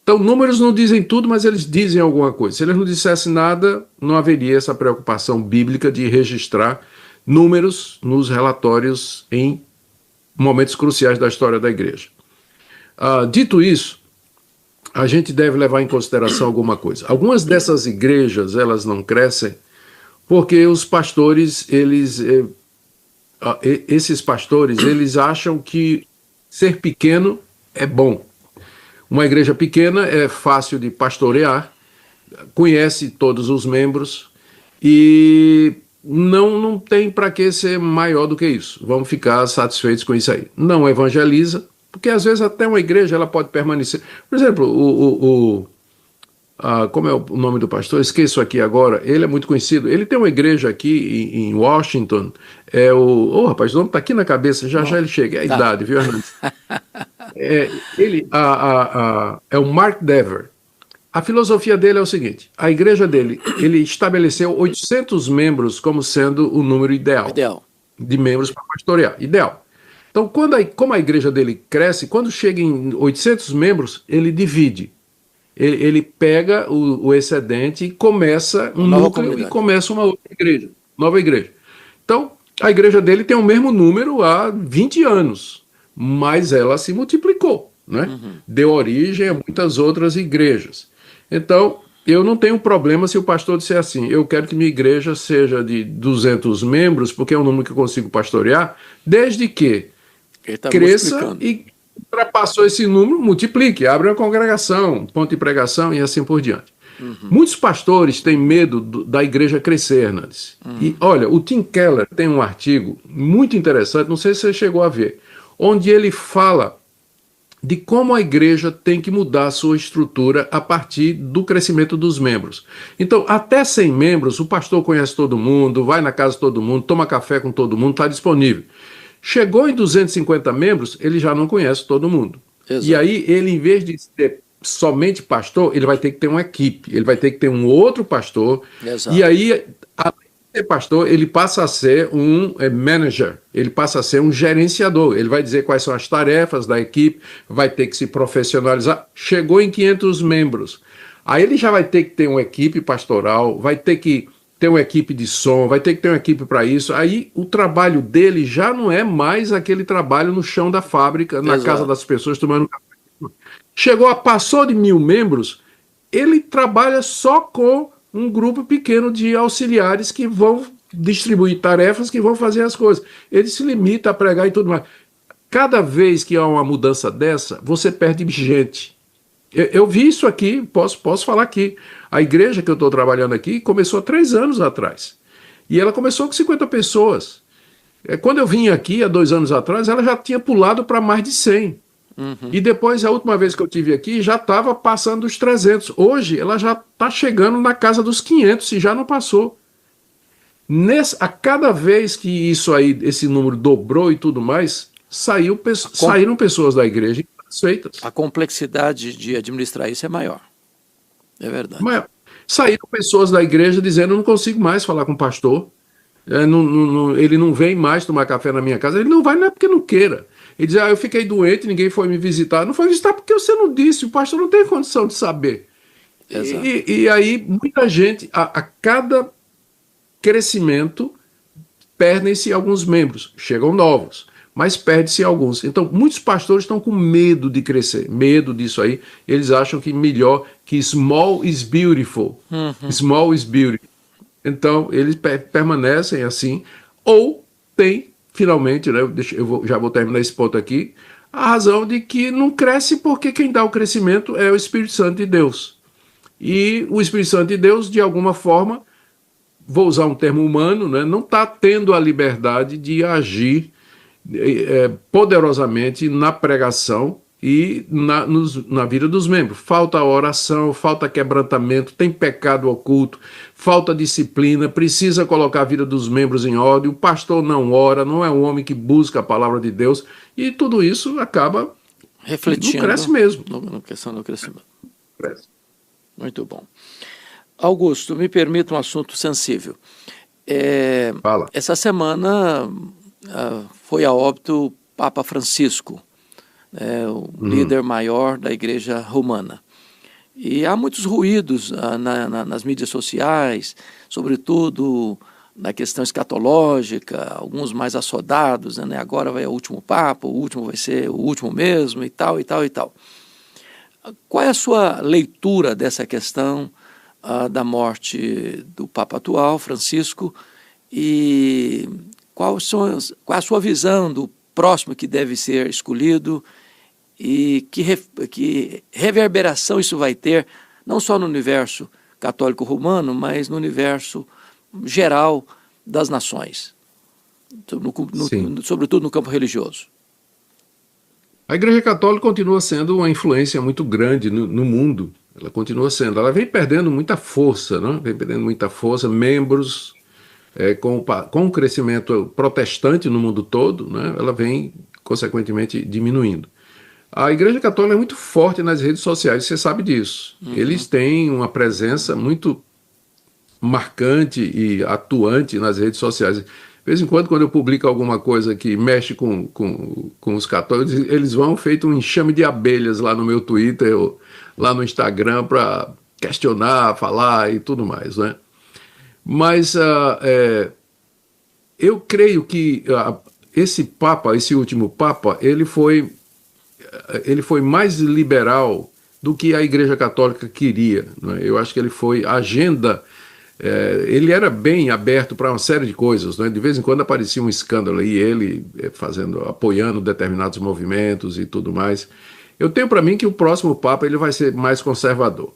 Então, números não dizem tudo, mas eles dizem alguma coisa. Se eles não dissessem nada, não haveria essa preocupação bíblica de registrar números nos relatórios em momentos cruciais da história da igreja. Dito isso, a gente deve levar em consideração alguma coisa. Algumas dessas igrejas, elas não crescem porque os pastores, esses pastores, eles acham que ser pequeno é bom. Uma igreja pequena é fácil de pastorear, conhece todos os membros e não tem para que ser maior do que isso. Vamos ficar satisfeitos com isso aí. Não evangeliza, porque às vezes até uma igreja ela pode permanecer. Por exemplo, como é o nome do pastor? Esqueço aqui agora. Ele é muito conhecido. Ele tem uma igreja aqui em Washington. Rapaz, o nome está aqui na cabeça. Já ele chega. É a idade, viu, Hernandes? É o Mark Dever. A filosofia dele é o seguinte: a igreja dele, ele estabeleceu 800 membros como sendo o número ideal. De membros para pastorear. Ideal. Então, como a igreja dele cresce, quando chega em 800 membros, ele divide. ele pega o excedente e começa um Nova núcleo e comunidade. começa uma outra igreja, nova igreja. Então, a igreja dele tem o mesmo número há 20 anos, mas ela se multiplicou, né? Deu origem a muitas outras igrejas. Então, eu não tenho problema se o pastor disser assim, eu quero que minha igreja seja de 200 membros, porque é um número que eu consigo pastorear, desde que Ele está cresça multiplicando. e ultrapassou esse número, multiplique, abre uma congregação, ponto de pregação e assim por diante. Muitos pastores têm medo da igreja crescer, Nancy. E olha, o Tim Keller tem um artigo muito interessante, não sei se você chegou a ver, onde ele fala de como a igreja tem que mudar a sua estrutura a partir do crescimento dos membros. Então, até 100 membros, o pastor conhece todo mundo, vai na casa de todo mundo, toma café com todo mundo, está disponível. Chegou em 250 membros, ele já não conhece todo mundo. Exato. E aí, ele, em vez de ser somente pastor, ele vai ter que ter uma equipe, ele vai ter que ter um outro pastor. Exato. E aí, além de ser pastor, ele passa a ser um manager, ele passa a ser um gerenciador. Ele vai dizer quais são as tarefas da equipe, vai ter que se profissionalizar. Chegou em 500 membros. Aí ele já vai ter que ter uma equipe pastoral, vai ter que ter uma equipe de som, vai ter que ter uma equipe para isso. Aí o trabalho dele já não é mais aquele trabalho no chão da fábrica, na Exato. casa das pessoas tomando café. Passou de 1000 membros, ele trabalha só com um grupo pequeno de auxiliares que vão distribuir tarefas, que vão fazer as coisas. Ele se limita a pregar e tudo mais. Cada vez que há uma mudança dessa, você perde gente. Eu vi isso aqui, posso falar aqui. A igreja que eu estou trabalhando aqui começou há 3 anos atrás. E ela começou com 50 pessoas. Quando eu vim aqui, há 2 anos atrás, ela já tinha pulado para mais de 100. E depois, a última vez que eu tive aqui, já estava passando dos 300. Hoje, ela já está chegando na casa dos 500, se já não passou. A cada vez que isso aí, esse número dobrou e tudo mais, saíram pessoas da igreja insatisfeitas. A complexidade de administrar isso é maior. É verdade. Saíram pessoas da igreja dizendo, eu não consigo mais falar com o pastor, ele não vem mais tomar café na minha casa. Ele não vai, não é porque não queira. Ele diz, eu fiquei doente, ninguém foi me visitar. Não foi visitar porque você não disse, o pastor não tem condição de saber. E aí, muita gente, a cada crescimento, perdem-se alguns membros, chegam novos, mas perde-se alguns. Então, muitos pastores estão com medo de crescer, medo disso aí. Eles acham que melhor, que small is beautiful. Small is beautiful. Então, eles permanecem assim, ou tem, finalmente, né, já vou terminar esse ponto aqui, a razão de que não cresce porque quem dá o crescimento é o Espírito Santo de Deus. E o Espírito Santo de Deus, de alguma forma, vou usar um termo humano, né, não está tendo a liberdade de agir poderosamente na pregação e na vida dos membros. Falta oração, falta quebrantamento, tem pecado oculto, falta disciplina, precisa colocar a vida dos membros em ordem, o pastor não ora, não é um homem que busca a palavra de Deus, e tudo isso acaba refletindo. Não cresce mesmo. Na questão do crescimento. Cresce. Muito bom. Augusto, me permita um assunto sensível. Fala. Essa semana foi a óbito o Papa Francisco, o líder maior da Igreja Romana. E há muitos ruídos nas mídias sociais, sobretudo na questão escatológica, alguns mais assodados, né? Agora vai o último Papa, o último vai ser o último mesmo, e tal, e tal, e tal. Qual é a sua leitura dessa questão da morte do Papa atual, Francisco, e qual é a sua visão do próximo que deve ser escolhido e que reverberação isso vai ter, não só no universo católico romano, mas no universo geral das nações, sobretudo no campo religioso? A Igreja Católica continua sendo uma influência muito grande no mundo. Ela continua sendo. Ela vem perdendo muita força, né? Vem perdendo muita força, membros, com o crescimento protestante no mundo todo, né? Ela vem, consequentemente, diminuindo. A Igreja Católica é muito forte nas redes sociais, você sabe disso. Eles têm uma presença muito marcante e atuante nas redes sociais. vez em quando eu publico alguma coisa que mexe com os católicos, eles vão feito um enxame de abelhas lá no meu Twitter, ou lá no Instagram, para questionar, falar e tudo mais, né? Mas eu creio que esse Papa, esse último Papa, ele foi mais liberal do que a Igreja Católica queria, né? Eu acho que ele foi a agenda. Ele era bem aberto para uma série de coisas, né? De vez em quando aparecia um escândalo e ele apoiando determinados movimentos e tudo mais. Eu tenho para mim que o próximo Papa ele vai ser mais conservador.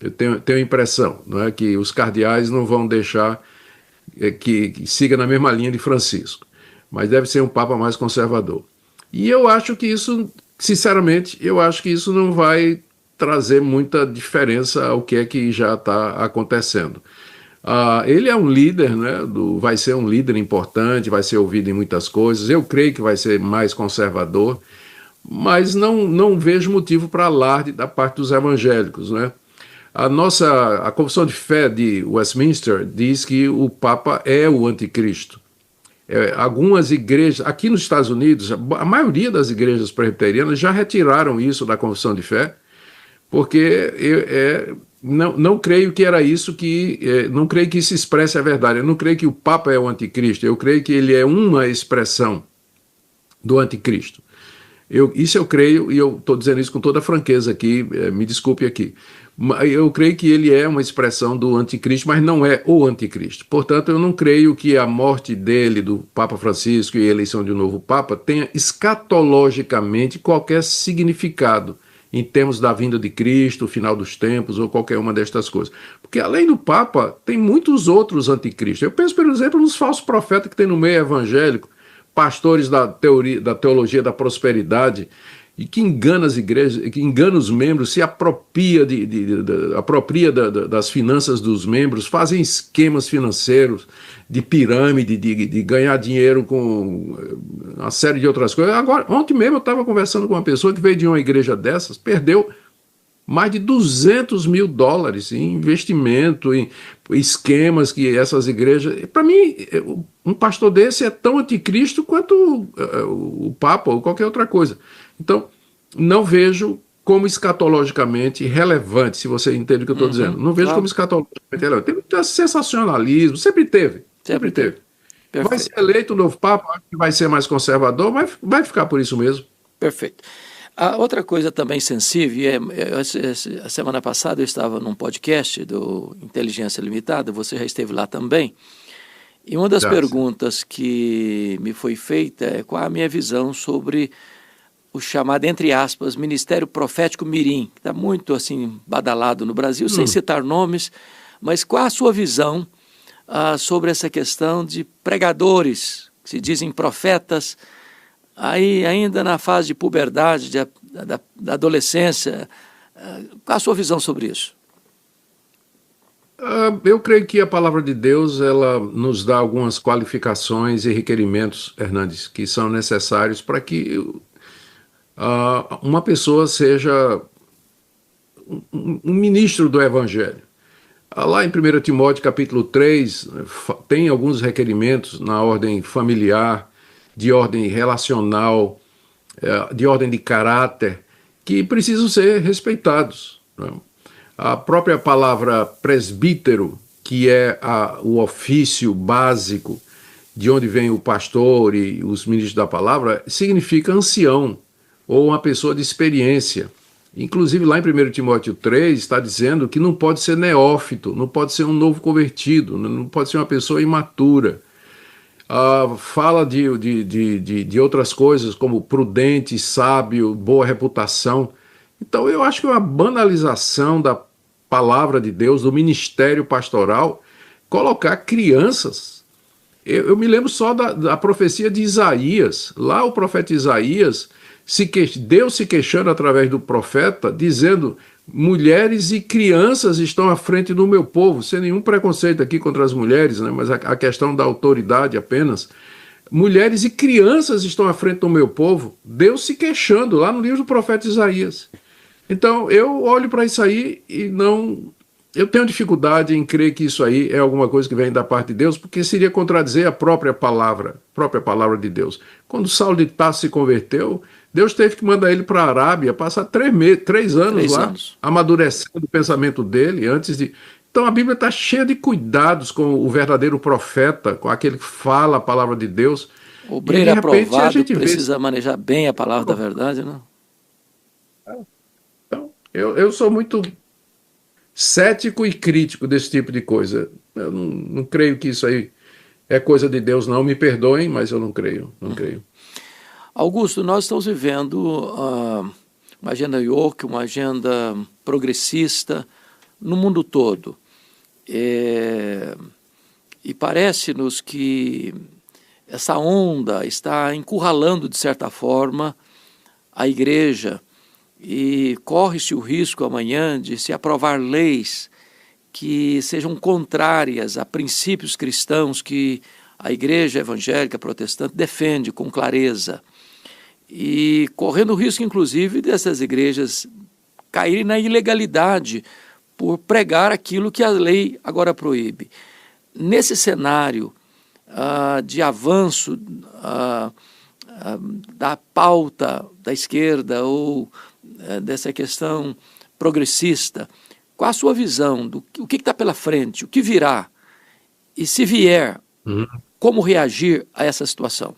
Eu tenho a impressão, não é, que os cardeais não vão deixar que siga na mesma linha de Francisco, mas deve ser um Papa mais conservador. E eu acho que isso, sinceramente, eu acho que isso não vai trazer muita diferença ao que é que já está acontecendo. Ele é um líder, né, vai ser um líder importante, vai ser ouvido em muitas coisas. Eu creio que vai ser mais conservador, mas não vejo motivo para alarde da parte dos evangélicos, né? A Confissão de Fé de Westminster diz que o Papa é o anticristo. Algumas igrejas, aqui nos Estados Unidos, a maioria das igrejas presbiterianas já retiraram isso da Confissão de Fé, porque não creio que era isso não creio que isso expresse a verdade. Eu não creio que o Papa é o anticristo, eu creio que ele é uma expressão do anticristo. Isso eu creio, e eu estou dizendo isso com toda franqueza aqui, me desculpe aqui. Eu creio que ele é uma expressão do anticristo, mas não é o anticristo. Portanto, eu não creio que a morte dele, do Papa Francisco, e a eleição de um novo Papa, tenha escatologicamente qualquer significado em termos da vinda de Cristo, o final dos tempos, ou qualquer uma destas coisas. Porque além do Papa, tem muitos outros anticristos. Eu penso, por exemplo, nos falsos profetas que tem no meio evangélico, pastores da teologia da prosperidade, e que engana as igrejas, que engana os membros, se apropria das finanças dos membros, fazem esquemas financeiros de pirâmide, de ganhar dinheiro com uma série de outras coisas. Agora, ontem mesmo eu estava conversando com uma pessoa que veio de uma igreja dessas, perdeu mais de $200 mil em investimento, em esquemas que essas igrejas... Para mim, um pastor desse é tão anticristo quanto o Papa ou qualquer outra coisa. Então, não vejo como escatologicamente relevante, se você entende o que eu estou dizendo. Não vejo como escatologicamente relevante. Tem muito sensacionalismo, sempre teve. Perfeito. Vai ser eleito o novo Papa, acho que vai ser mais conservador, mas vai ficar por isso mesmo. Perfeito. A outra coisa também sensível, a semana passada eu estava num podcast do Inteligência Limitada, você já esteve lá também, e uma das perguntas que me foi feita é qual a minha visão sobre o chamado, entre aspas, Ministério Profético Mirim, que está muito assim badalado no Brasil, sem citar nomes, mas qual a sua visão sobre essa questão de pregadores, que se dizem profetas, aí ainda na fase de puberdade, da adolescência, qual a sua visão sobre isso? Eu creio que a palavra de Deus ela nos dá algumas qualificações e requerimentos, Hernandes, que são necessários para que uma pessoa seja um ministro do Evangelho. Lá em 1 Timóteo capítulo 3, tem alguns requerimentos na ordem familiar, de ordem relacional, de ordem de caráter, que precisam ser respeitados, né? A própria palavra presbítero, que é o ofício básico de onde vem o pastor e os ministros da palavra, significa ancião, ou uma pessoa de experiência. Inclusive lá em 1 Timóteo 3 está dizendo que não pode ser neófito, não pode ser um novo convertido, não pode ser uma pessoa imatura. Fala de outras coisas como prudente, sábio, boa reputação. Então eu acho que é uma banalização da palavra de Deus, do ministério pastoral, colocar crianças. Eu me lembro só da profecia de Isaías. Lá o profeta Isaías, Deus se queixando através do profeta, dizendo: mulheres e crianças estão à frente do meu povo, sem nenhum preconceito aqui contra as mulheres, né, mas a questão da autoridade apenas. Mulheres e crianças estão à frente do meu povo, Deus se queixando lá no livro do profeta Isaías. Então eu olho para isso aí e não eu tenho dificuldade em crer que isso aí é alguma coisa que vem da parte de Deus, porque seria contradizer a própria palavra de Deus. Quando Saulo de Tarso se converteu, Deus teve que mandar ele para a Arábia, passar 3 anos Três lá, anos. amadurecendo o pensamento dele antes de. Então a Bíblia está cheia de cuidados com o verdadeiro profeta, com aquele que fala a palavra de Deus. O E de obreiro repente a aprovado gente vê. precisa manejar bem a palavra da verdade, né? Então, eu sou muito cético e crítico desse tipo de coisa. Eu não creio que isso aí é coisa de Deus, não. Me perdoem, mas eu não creio, não creio. Augusto, nós estamos vivendo uma agenda woke, uma agenda progressista no mundo todo. E parece-nos que essa onda está encurralando, de certa forma, a igreja, e corre-se o risco amanhã de se aprovar leis que sejam contrárias a princípios cristãos que a igreja evangélica protestante defende com clareza. E correndo o risco, inclusive, dessas igrejas caírem na ilegalidade por pregar aquilo que a lei agora proíbe. Nesse cenário de avanço da pauta da esquerda ou dessa questão progressista, qual a sua visão do o que está pela frente, o que virá, e se vier, como reagir a essa situação?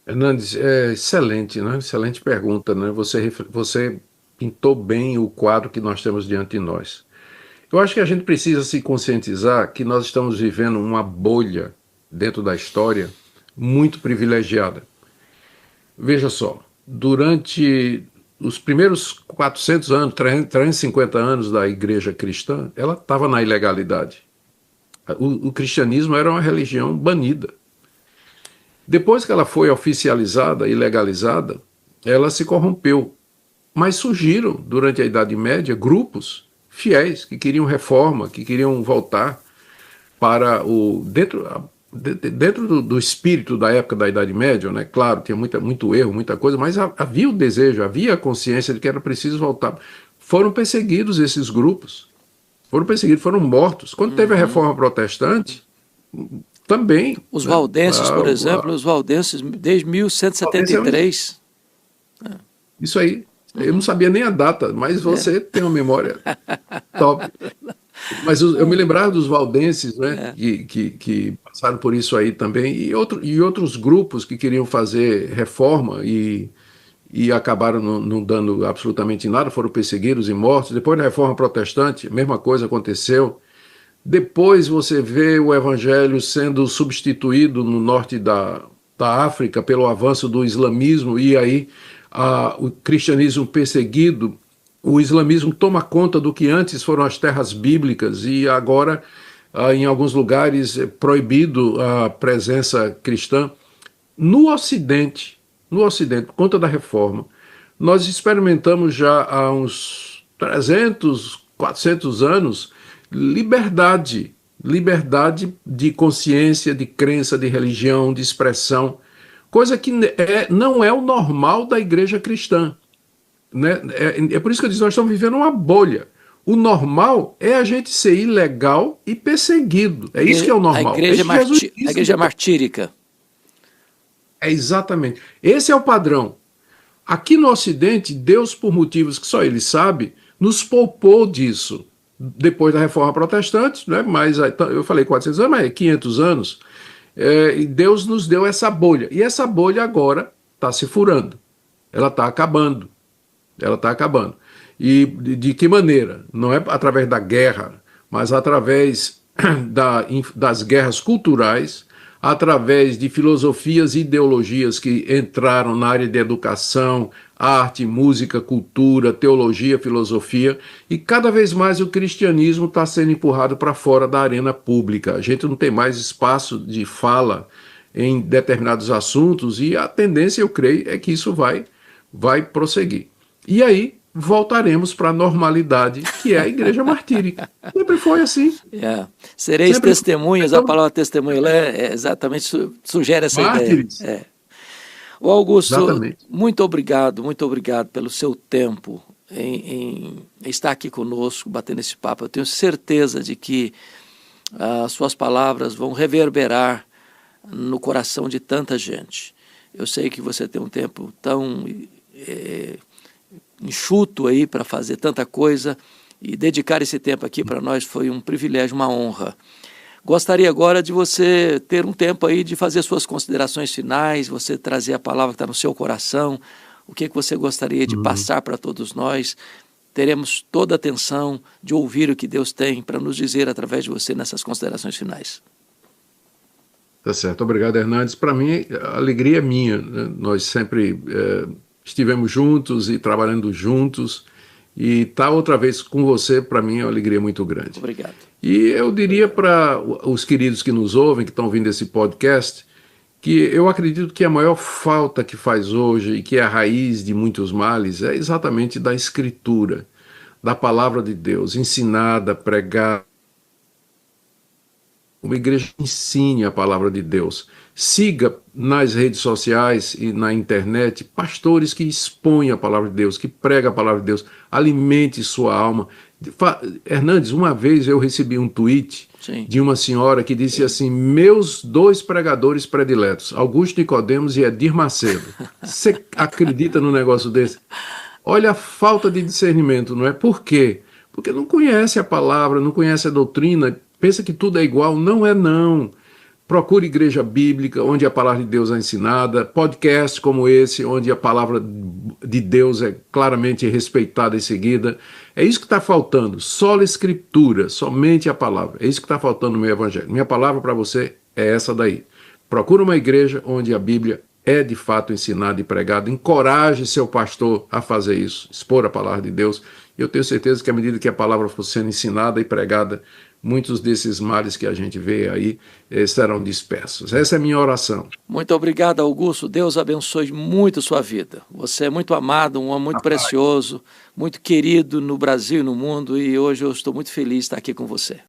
Hernandes, é excelente, né? Excelente pergunta, né? Você pintou bem o quadro que nós temos diante de nós. Eu acho que a gente precisa se conscientizar que nós estamos vivendo uma bolha dentro da história muito privilegiada. Veja só, durante os primeiros 400 anos, 350 anos da igreja cristã, ela estava na ilegalidade. O cristianismo era uma religião banida. Depois que ela foi oficializada e legalizada, ela se corrompeu. Mas surgiram, durante a Idade Média, grupos fiéis que queriam reforma, que queriam voltar para o. Dentro do espírito da época da Idade Média, né? Claro, tinha muito erro, muita coisa, mas havia o desejo, havia a consciência de que era preciso voltar. Foram perseguidos esses grupos, foram perseguidos, foram mortos. Quando teve a reforma protestante, também. Os Né? valdenses, por exemplo, os valdenses desde 1173. Isso aí. Eu não sabia nem a data, mas você tem uma memória top. Mas eu me lembrava dos valdenses, né, que passaram por isso aí também, e outros grupos que queriam fazer reforma e acabaram não dando absolutamente nada, foram perseguidos e mortos. Depois da reforma protestante, a mesma coisa aconteceu. Depois você vê o evangelho sendo substituído no norte da África pelo avanço do islamismo, e aí o cristianismo perseguido, o islamismo toma conta do que antes foram as terras bíblicas, e agora em alguns lugares é proibido a presença cristã. No Ocidente, por conta da reforma, nós experimentamos já há uns 300, 400 anos liberdade de consciência, de crença, de religião, de expressão, coisa que não é o normal da igreja cristã. Né? É por isso que eu disse, nós estamos vivendo uma bolha. O normal é a gente ser ilegal e perseguido. É isso que é o normal. A igreja martírica. É exatamente. Esse é o padrão. Aqui no Ocidente, Deus, por motivos que só Ele sabe, nos poupou disso. Depois da reforma protestante, né? Mas eu falei 400 anos, mas 500 anos, e Deus nos deu essa bolha. E essa bolha agora está se furando. Ela está acabando. Ela está acabando. E de que maneira? Não é através da guerra, mas através das guerras culturais, através de filosofias e ideologias que entraram na área de educação, arte, música, cultura, teologia, filosofia, e cada vez mais o cristianismo está sendo empurrado para fora da arena pública. A gente não tem mais espaço de fala em determinados assuntos, e a tendência, eu creio, é que isso vai prosseguir. E aí voltaremos para a normalidade, que é a igreja martírica. Sempre foi assim. Sereis testemunhas, então, a palavra testemunha exatamente sugere essa mártires. Ideia. O Augusto, Exatamente. muito obrigado pelo seu tempo. em estar aqui conosco, batendo esse papo. Eu tenho certeza de que as suas palavras vão reverberar no coração de tanta gente. Eu sei que você tem um tempo tão enxuto aí para fazer tanta coisa, e dedicar esse tempo aqui para nós foi um privilégio, uma honra. Gostaria agora de você ter um tempo aí de fazer suas considerações finais, você trazer a palavra que está no seu coração, o que você gostaria de passar para todos nós. Teremos toda a atenção de ouvir o que Deus tem para nos dizer através de você nessas considerações finais. Tá certo, obrigado, Hernandes. Para mim, a alegria é minha, né? Nós sempre estivemos juntos e trabalhando juntos, e estar outra vez com você, para mim, é uma alegria muito grande. Obrigado. E eu diria para os queridos que nos ouvem, que estão ouvindo esse podcast, que eu acredito que a maior falta que faz hoje, e que é a raiz de muitos males, é exatamente da Escritura, da palavra de Deus, ensinada, pregada. Uma igreja que ensine a palavra de Deus. Siga nas redes sociais e na internet pastores que expõem a palavra de Deus, que pregam a palavra de Deus. Alimente sua alma. Hernandes, uma vez eu recebi um tweet Sim. de uma senhora que disse assim: meus 2 pregadores prediletos, Augusto Nicodemos e Edir Macedo. Você acredita num negócio desse? Olha a falta de discernimento, não é? Por quê? Porque não conhece a palavra, não conhece a doutrina, pensa que tudo é igual. Não é, não. Procure igreja bíblica, onde a palavra de Deus é ensinada, podcasts como esse, onde a palavra de Deus é claramente respeitada e seguida. É isso que está faltando, só a Escritura, somente a palavra. É isso que está faltando no meu evangelho. Minha palavra para você é essa daí. Procure uma igreja onde a Bíblia é de fato ensinada e pregada. Encoraje seu pastor a fazer isso, expor a palavra de Deus. Eu tenho certeza que à medida que a palavra for sendo ensinada e pregada, muitos desses males que a gente vê aí serão dispersos. Essa é a minha oração. Muito obrigado, Augusto. Deus abençoe muito sua vida. Você é muito amado, um homem muito precioso, muito querido no Brasil e no mundo, e hoje eu estou muito feliz de estar aqui com você.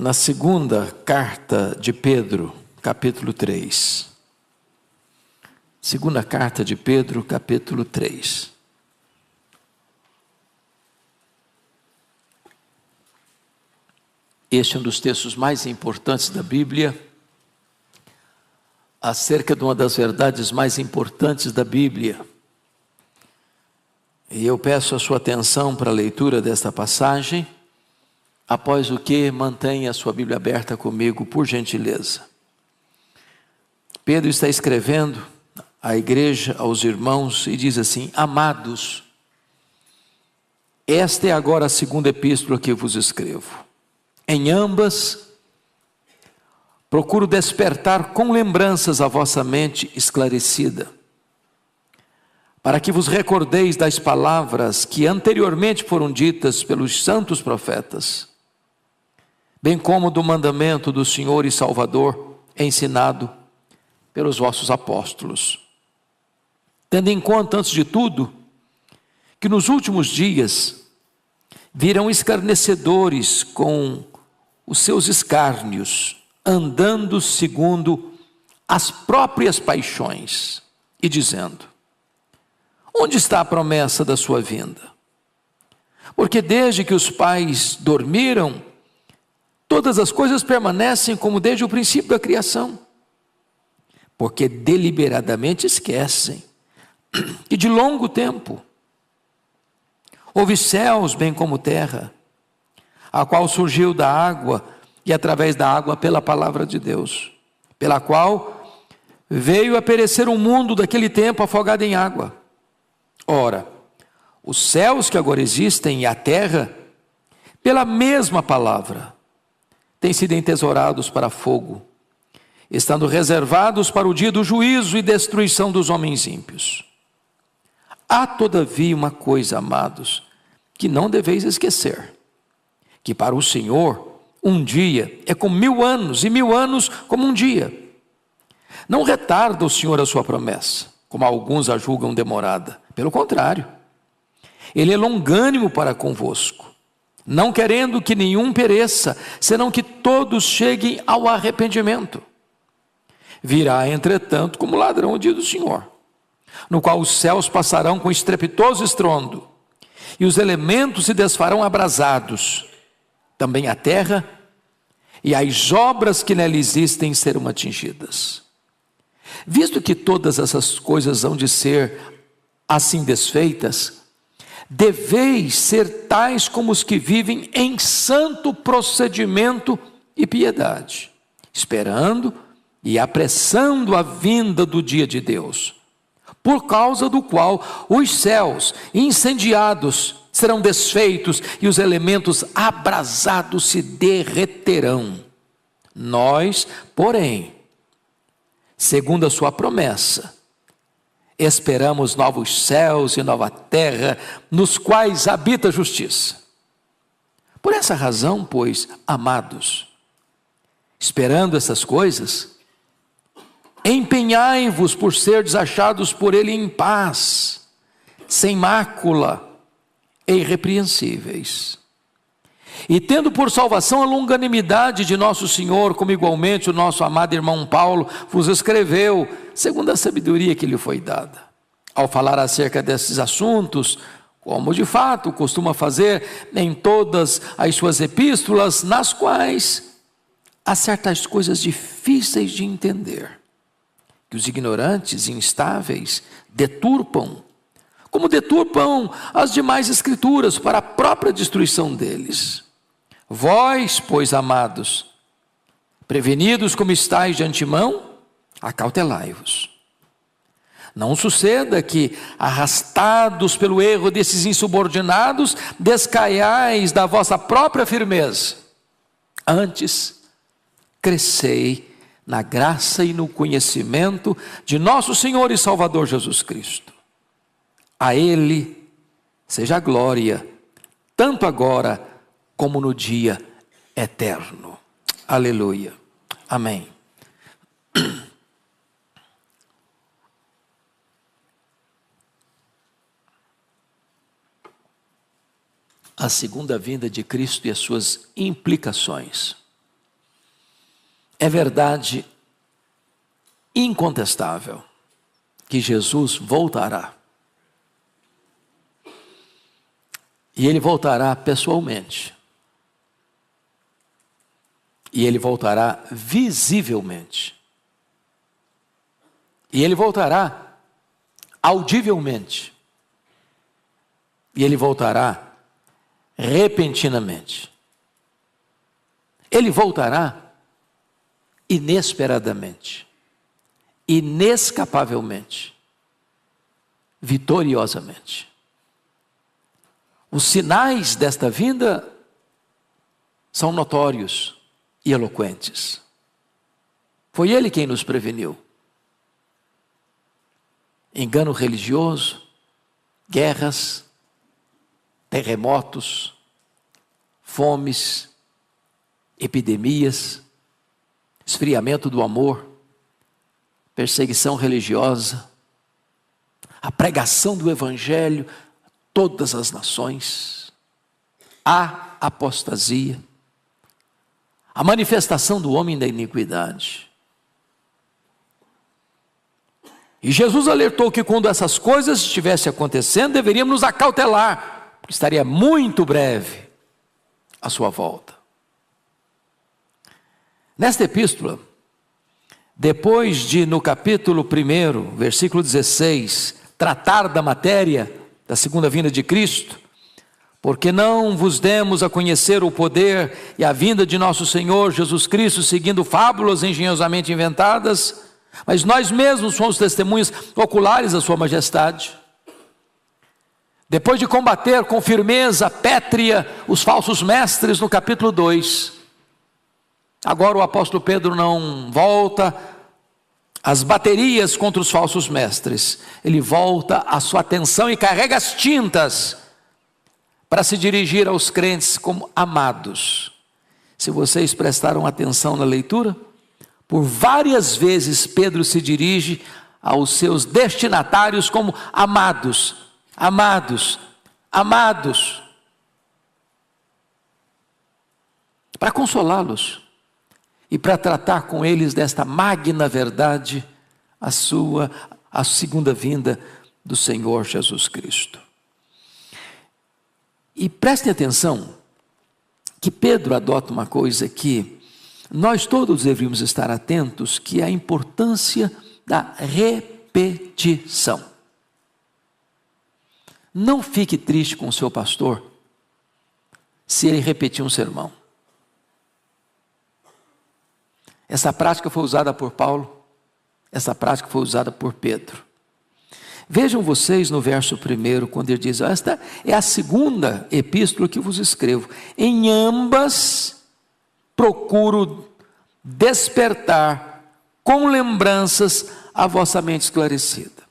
na segunda carta de Pedro, capítulo 3. Segunda carta de Pedro, capítulo 3. Este é um dos textos mais importantes da Bíblia, acerca de uma das verdades mais importantes da Bíblia. E eu peço a sua atenção para a leitura desta passagem, após o que mantenha a sua Bíblia aberta comigo, por gentileza. Pedro está escrevendo à igreja, aos irmãos, e diz assim: amados, esta é agora a segunda epístola que vos escrevo. Em ambas, procuro despertar com lembranças a vossa mente esclarecida, para que vos recordeis das palavras que anteriormente foram ditas pelos santos profetas, bem como do mandamento do Senhor e Salvador, ensinado pelos vossos apóstolos. Tendo em conta, antes de tudo, que nos últimos dias virão escarnecedores com os seus escárnios, andando segundo as próprias paixões, e dizendo: onde está a promessa da sua vinda? Porque desde que os pais dormiram, todas as coisas permanecem como desde o princípio da criação. Porque deliberadamente esquecem que de longo tempo houve céus bem como terra, a qual surgiu da água e através da água pela palavra de Deus, pela qual veio a perecer o mundo daquele tempo afogado em água. Ora, os céus que agora existem e a terra, pela mesma palavra, têm sido entesourados para fogo, estando reservados para o dia do juízo e destruição dos homens ímpios. Há todavia uma coisa, amados, que não deveis esquecer, que para o Senhor um dia é como 1000 anos, e 1000 anos como um dia. Não retarda o Senhor a sua promessa, como alguns a julgam demorada. Pelo contrário, Ele é longânimo para convosco, não querendo que nenhum pereça, senão que todos cheguem ao arrependimento. Virá, entretanto, como ladrão o dia do Senhor, no qual os céus passarão com estrepitoso estrondo, e os elementos se desfarão abrasados. Também a terra e as obras que nela existem serão atingidas. Visto que todas essas coisas hão de ser assim desfeitas, deveis ser tais como os que vivem em santo procedimento e piedade, esperando e apressando a vinda do dia de Deus, por causa do qual os céus incendiados serão desfeitos e os elementos abrasados se derreterão. Nós, porém, segundo a sua promessa, esperamos novos céus e nova terra, nos quais habita a justiça. Por essa razão, pois, amados, esperando essas coisas, empenhai-vos por serdes achados por Ele em paz, sem mácula e irrepreensíveis, e tendo por salvação a longanimidade de nosso Senhor, como igualmente o nosso amado irmão Paulo vos escreveu, segundo a sabedoria que lhe foi dada, ao falar acerca desses assuntos, como de fato costuma fazer em todas as suas epístolas, nas quais há certas coisas difíceis de entender, que os ignorantes e instáveis deturpam, como deturpam as demais escrituras para a própria destruição deles. Vós, pois, amados, prevenidos como estáis de antemão, acautelai-vos. Não suceda que, arrastados pelo erro desses insubordinados, descaiais da vossa própria firmeza. Antes, crescei na graça e no conhecimento de nosso Senhor e Salvador Jesus Cristo. A Ele seja a glória, tanto agora como no dia eterno. Aleluia. Amém. A segunda vinda de Cristo e as suas implicações. É verdade incontestável que Jesus voltará. E Ele voltará pessoalmente. E Ele voltará visivelmente. E Ele voltará audivelmente. E Ele voltará repentinamente. Ele voltará inesperadamente, inescapavelmente, vitoriosamente. Os sinais desta vinda são notórios e eloquentes. Foi Ele quem nos preveniu. Engano religioso, guerras, terremotos, fomes, epidemias, esfriamento do amor, perseguição religiosa, a pregação do Evangelho a todas as nações, a apostasia, a manifestação do homem da iniquidade. E Jesus alertou que quando essas coisas estivessem acontecendo, deveríamos nos acautelar, porque estaria muito breve a sua volta. Nesta epístola, depois de no capítulo 1, versículo 16, tratar da matéria da segunda vinda de Cristo, porque não vos demos a conhecer o poder e a vinda de nosso Senhor Jesus Cristo, seguindo fábulas engenhosamente inventadas, mas nós mesmos somos testemunhas oculares da sua majestade. Depois de combater com firmeza pétrea os falsos mestres no capítulo 2, agora o apóstolo Pedro não volta às baterias contra os falsos mestres, ele volta a sua atenção e carrega as tintas para se dirigir aos crentes como amados. Se vocês prestaram atenção na leitura, por várias vezes Pedro se dirige aos seus destinatários como amados, amados, amados, para consolá-los e para tratar com eles desta magna verdade, a segunda vinda do Senhor Jesus Cristo. E prestem atenção que Pedro adota uma coisa que nós todos deveríamos estar atentos, que é a importância da repetição. Não fique triste com o seu pastor se ele repetir um sermão. Essa prática foi usada por Paulo, essa prática foi usada por Pedro. Vejam vocês no verso 1, quando ele diz: esta é a segunda epístola que vos escrevo. Em ambas procuro despertar com lembranças a vossa mente esclarecida.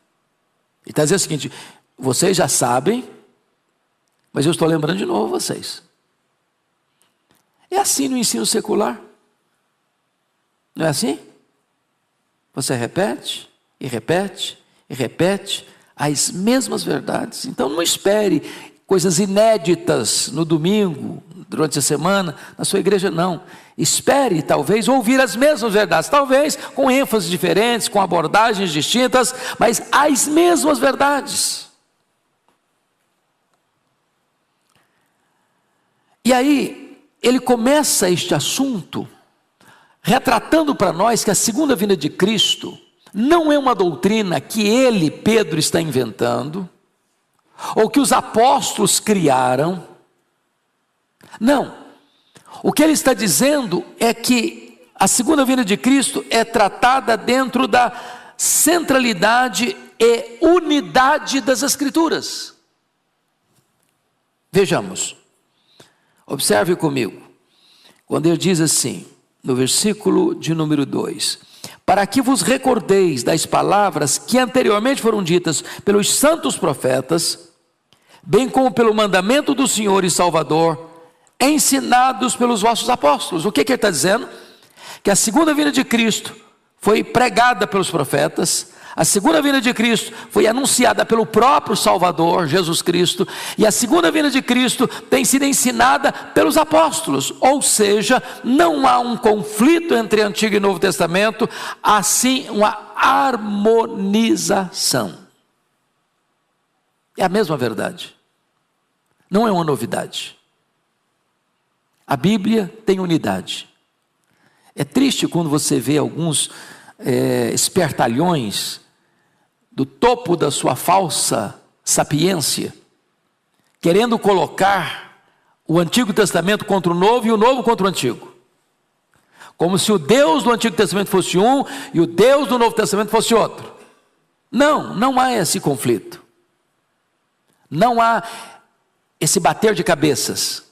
Ele está dizendo o seguinte: vocês já sabem, mas eu estou lembrando de novo vocês. É assim no ensino secular. Não é assim? Você repete, e repete, e repete as mesmas verdades. Então não espere coisas inéditas no domingo, durante a semana, na sua igreja, não. Espere, talvez, ouvir as mesmas verdades, talvez com ênfases diferentes, com abordagens distintas, mas as mesmas verdades. E aí, ele começa este assunto retratando para nós que a segunda vinda de Cristo não é uma doutrina que ele, Pedro, está inventando, ou que os apóstolos criaram. Não. O que ele está dizendo é que a segunda vinda de Cristo é tratada dentro da centralidade e unidade das Escrituras. Vejamos. Observe comigo. Quando ele diz assim, no versículo de número 2: para que vos recordeis das palavras que anteriormente foram ditas pelos santos profetas, bem como pelo mandamento do Senhor e Salvador, ensinados pelos vossos apóstolos. O que ele está dizendo? Que a segunda vinda de Cristo foi pregada pelos profetas, A segunda vinda de Cristo foi anunciada pelo próprio Salvador, Jesus Cristo, e a segunda vinda de Cristo tem sido ensinada pelos apóstolos, ou seja, não há um conflito entre Antigo e Novo Testamento, há sim uma harmonização. É a mesma verdade, não é uma novidade. A Bíblia tem unidade. É triste quando você vê alguns espertalhões do topo da sua falsa sapiência, querendo colocar o Antigo Testamento contra o Novo e o Novo contra o Antigo, como se o Deus do Antigo Testamento fosse um e o Deus do Novo Testamento fosse outro. Não há esse conflito, não há esse bater de cabeças.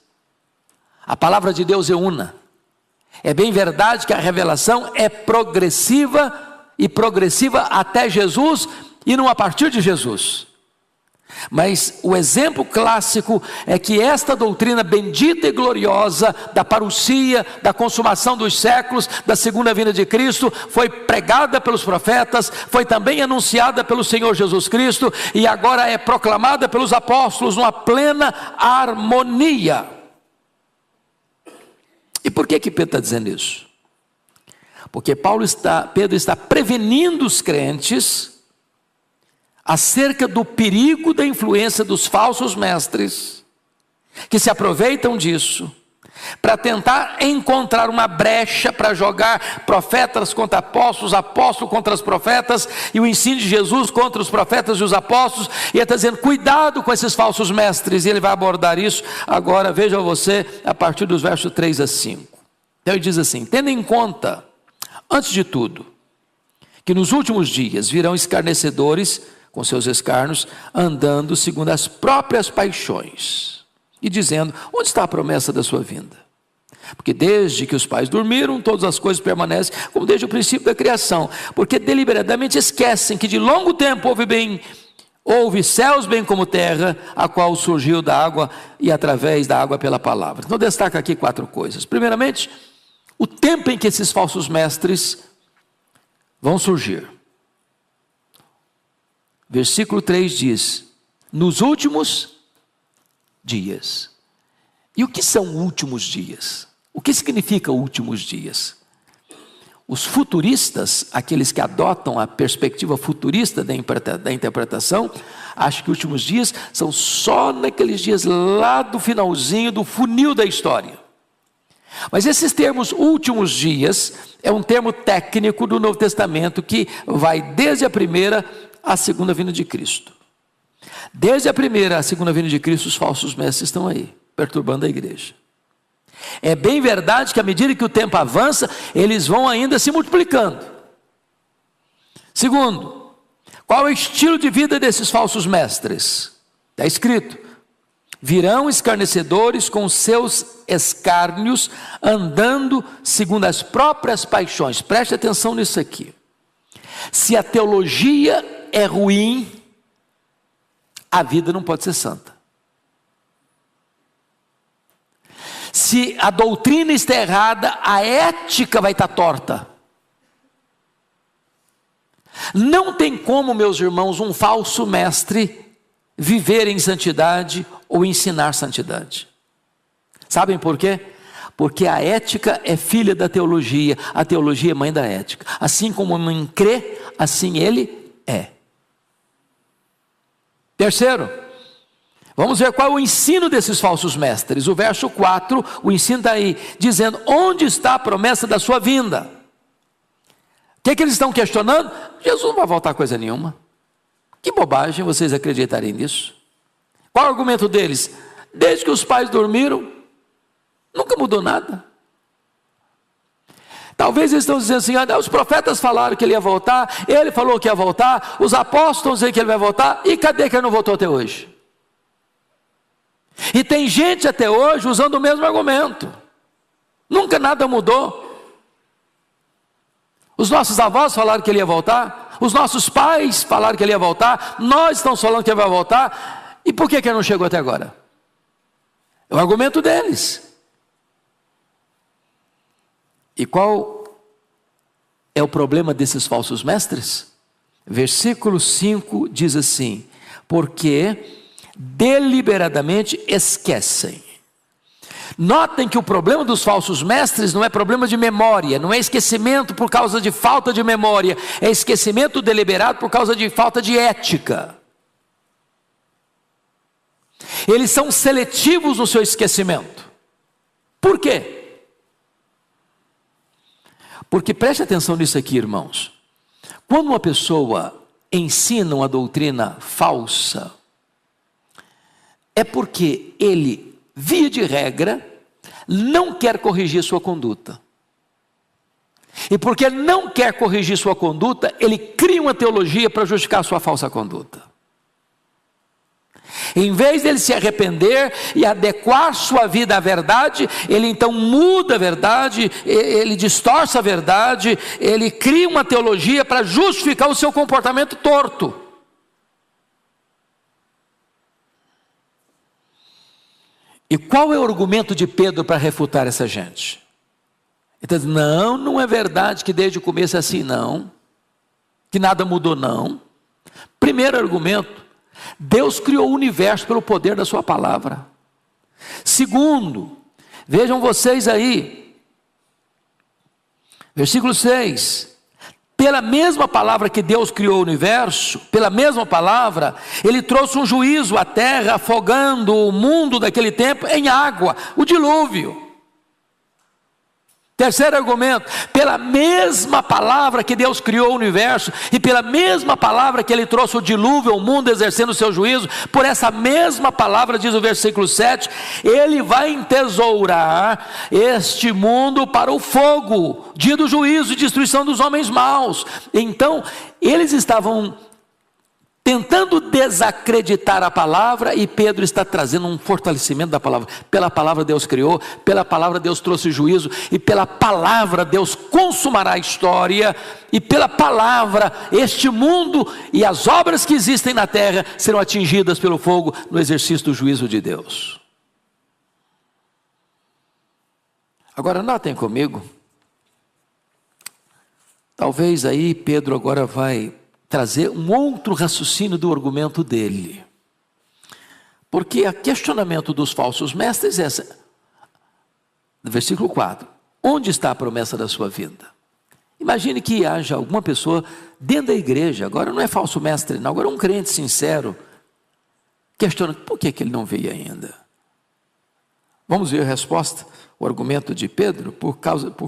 A palavra de Deus é una. É bem verdade que a revelação é progressiva até Jesus e não a partir de Jesus. Mas o exemplo clássico é que esta doutrina bendita e gloriosa da parousia, da consumação dos séculos, da segunda vinda de Cristo, foi pregada pelos profetas, foi também anunciada pelo Senhor Jesus Cristo e agora é proclamada pelos apóstolos numa plena harmonia. E por que Pedro está dizendo isso? Porque Pedro está prevenindo os crentes acerca do perigo da influência dos falsos mestres, que se aproveitam disso, para tentar encontrar uma brecha para jogar profetas contra apóstolos, apóstolos contra os profetas, e o ensino de Jesus contra os profetas e os apóstolos, e ele está dizendo, cuidado com esses falsos mestres, e ele vai abordar isso agora, veja você, a partir dos versos 3 a 5. Então ele diz assim, tendo em conta, antes de tudo, que nos últimos dias virão escarnecedores, com seus escarnos, andando segundo as próprias paixões, e dizendo, onde está a promessa da sua vinda? Porque desde que os pais dormiram, todas as coisas permanecem como desde o princípio da criação, porque deliberadamente esquecem que de longo tempo houve céus bem como terra, a qual surgiu da água e através da água pela palavra. Então destaca aqui 4 coisas. Primeiramente, o tempo em que esses falsos mestres vão surgir. Versículo 3 diz, nos últimos dias. E o que são últimos dias? O que significa últimos dias? Os futuristas, aqueles que adotam a perspectiva futurista da interpretação, acham que últimos dias são só naqueles dias lá do finalzinho do funil da história. Mas esses termos últimos dias é um termo técnico do Novo Testamento que vai desde a primeira à segunda vinda de Cristo. Desde a primeira à segunda vinda de Cristo, os falsos mestres estão aí, perturbando a igreja. É bem verdade que à medida que o tempo avança, eles vão ainda se multiplicando. Segundo, qual é o estilo de vida desses falsos mestres? Está escrito, virão escarnecedores com seus escárnios, andando segundo as próprias paixões. Preste atenção nisso aqui. Se a teologia é ruim, a vida não pode ser santa. Se a doutrina está errada, a ética vai estar torta. Não tem como, meus irmãos, um falso mestre viver em santidade ou ensinar santidade. Sabem por quê? Porque a ética é filha da teologia, a teologia é mãe da ética. Assim como o homem crê, assim ele é. Terceiro, vamos ver qual é o ensino desses falsos mestres. O verso 4, o ensino está aí, dizendo, onde está a promessa da sua vinda? O que eles estão questionando? Jesus não vai voltar coisa nenhuma. Que bobagem vocês acreditarem nisso? Qual é o argumento deles? Desde que os pais dormiram, nunca mudou nada. Talvez eles estão dizendo assim, os profetas falaram que ele ia voltar, ele falou que ia voltar, os apóstolos estão dizendo que ele vai voltar, e cadê que ele não voltou até hoje? E tem gente até hoje usando o mesmo argumento. Nunca nada mudou. Os nossos avós falaram que ele ia voltar, os nossos pais falaram que ele ia voltar, nós estamos falando que ele vai voltar, e por que ele não chegou até agora? É o argumento deles. E qual é o problema desses falsos mestres? Versículo 5 diz assim: porque deliberadamente esquecem. Notem que o problema dos falsos mestres não é problema de memória, não é esquecimento por causa de falta de memória, é esquecimento deliberado por causa de falta de ética. Eles são seletivos no seu esquecimento. Por quê? Porque preste atenção nisso aqui, irmãos. Quando uma pessoa ensina uma doutrina falsa, é porque ele, via de regra, não quer corrigir sua conduta. E porque ele não quer corrigir sua conduta, ele cria uma teologia para justificar sua falsa conduta. Em vez dele se arrepender e adequar sua vida à verdade, ele então muda a verdade, ele distorce a verdade, ele cria uma teologia para justificar o seu comportamento torto. E qual é o argumento de Pedro para refutar essa gente? Ele está dizendo: não é verdade que desde o começo é assim, não, que nada mudou, não. Primeiro argumento: Deus criou o universo pelo poder da sua palavra. Segundo, vejam vocês aí, versículo 6, pela mesma palavra que Deus criou o universo, pela mesma palavra, Ele trouxe um juízo à terra, afogando o mundo daquele tempo em água, o dilúvio. Terceiro argumento: pela mesma palavra que Deus criou o universo, e pela mesma palavra que Ele trouxe o dilúvio ao mundo exercendo o seu juízo, por essa mesma palavra, diz o versículo 7, Ele vai entesourar este mundo para o fogo, dia do juízo e destruição dos homens maus. Então, eles estavam tentando desacreditar a palavra, e Pedro está trazendo um fortalecimento da palavra. Pela palavra Deus criou, pela palavra Deus trouxe juízo, e pela palavra Deus consumará a história, e pela palavra este mundo e as obras que existem na terra serão atingidas pelo fogo no exercício do juízo de Deus. Agora notem comigo, talvez aí Pedro agora vai trazer um outro raciocínio do argumento dele. Porque o questionamento dos falsos mestres é essa. No versículo 4. Onde está a promessa da sua vinda? Imagine que haja alguma pessoa dentro da igreja, agora não é falso mestre não, agora é um crente sincero, questionando: por que ele não veio ainda? Vamos ver a resposta, o argumento de Pedro, por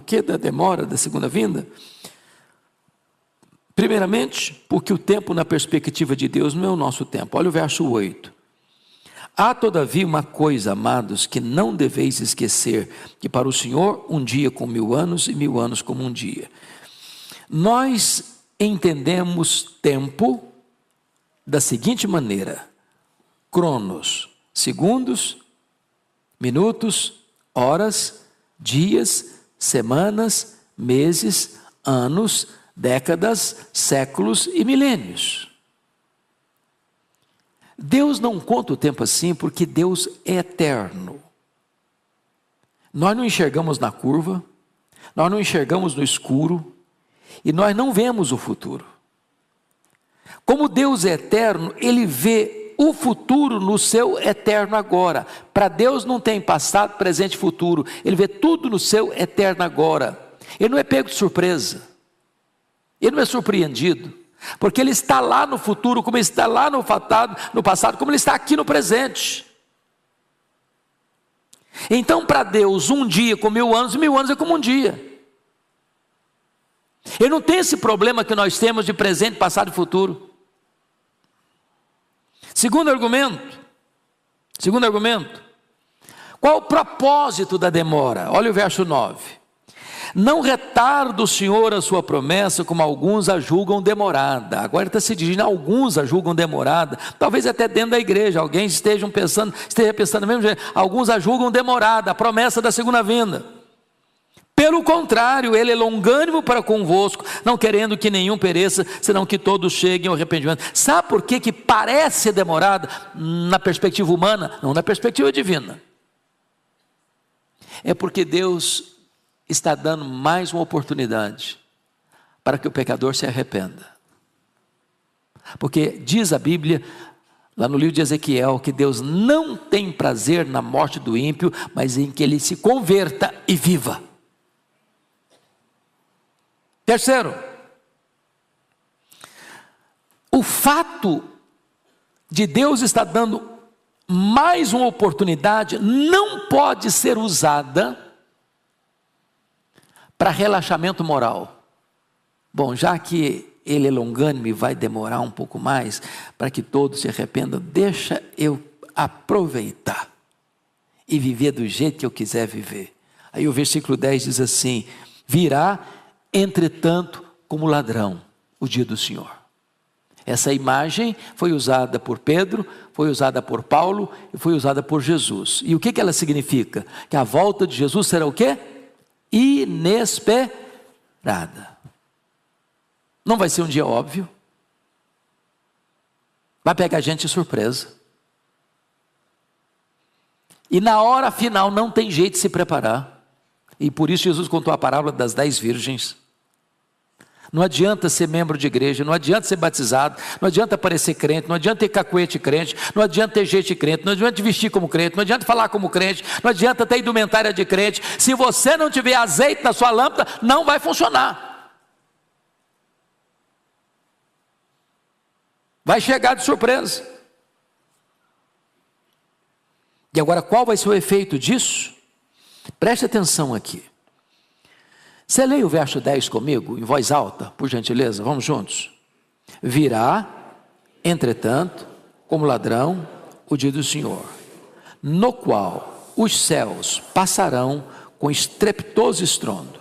que da demora da segunda vinda? Primeiramente, porque o tempo na perspectiva de Deus não é o nosso tempo. Olha o verso 8. Há todavia uma coisa, amados, que não deveis esquecer, que para o Senhor um dia como 1000 anos e 1000 anos como um dia. Nós entendemos tempo da seguinte maneira: cronos, segundos, minutos, horas, dias, semanas, meses, anos, décadas, séculos e milênios. Deus não conta o tempo assim porque Deus é eterno. Nós não enxergamos na curva, nós não enxergamos no escuro, e nós não vemos o futuro. Como Deus é eterno, Ele vê o futuro no seu eterno agora. Para Deus não tem passado, presente e futuro, Ele vê tudo no seu eterno agora. Ele não é pego de surpresa. Ele não é surpreendido, porque Ele está lá no futuro, como Ele está lá no passado, como Ele está aqui no presente. Então, para Deus, um dia com 1000 anos, 1000 anos é como um dia. Ele não tem esse problema que nós temos de presente, passado e futuro. Segundo argumento, qual o propósito da demora? Olha o verso 9. Não retarda o Senhor a sua promessa, como alguns a julgam demorada. Agora ele está se dirigindo: alguns a julgam demorada. Talvez até dentro da igreja alguém esteja pensando do mesmo jeito. Alguns a julgam demorada, a promessa da segunda vinda. Pelo contrário, Ele é longânimo para convosco, não querendo que nenhum pereça, senão que todos cheguem ao arrependimento. Sabe por que parece demorada na perspectiva humana? Não, na perspectiva divina. É porque Deus está dando mais uma oportunidade para que o pecador se arrependa. Porque diz a Bíblia, lá no livro de Ezequiel, que Deus não tem prazer na morte do ímpio, mas em que ele se converta e viva. Terceiro, o fato de Deus estar dando mais uma oportunidade não pode ser usada para relaxamento moral. Bom, já que ele é longânime, vai demorar um pouco mais para que todos se arrependam, deixa eu aproveitar e viver do jeito que eu quiser viver. Aí o versículo 10 diz assim: virá entretanto como ladrão o dia do Senhor. Essa imagem foi usada por Pedro, foi usada por Paulo e foi usada por Jesus. E o que ela significa? Que a volta de Jesus será o quê? Inesperada. Não vai ser um dia óbvio. Vai pegar a gente de surpresa. E na hora final não tem jeito de se preparar. E por isso Jesus contou a parábola das 10 virgens. Não adianta ser membro de igreja, não adianta ser batizado, não adianta parecer crente, não adianta ter cacuete crente, não adianta ter jeito de crente, não adianta vestir como crente, não adianta falar como crente, não adianta ter indumentária de crente. Se você não tiver azeite na sua lâmpada, não vai funcionar. Vai chegar de surpresa. E agora, qual vai ser o efeito disso? Preste atenção aqui. Você leia o verso 10 comigo, em voz alta, por gentileza, vamos juntos. Virá, entretanto, como ladrão, o dia do Senhor, no qual os céus passarão com estrepitoso estrondo,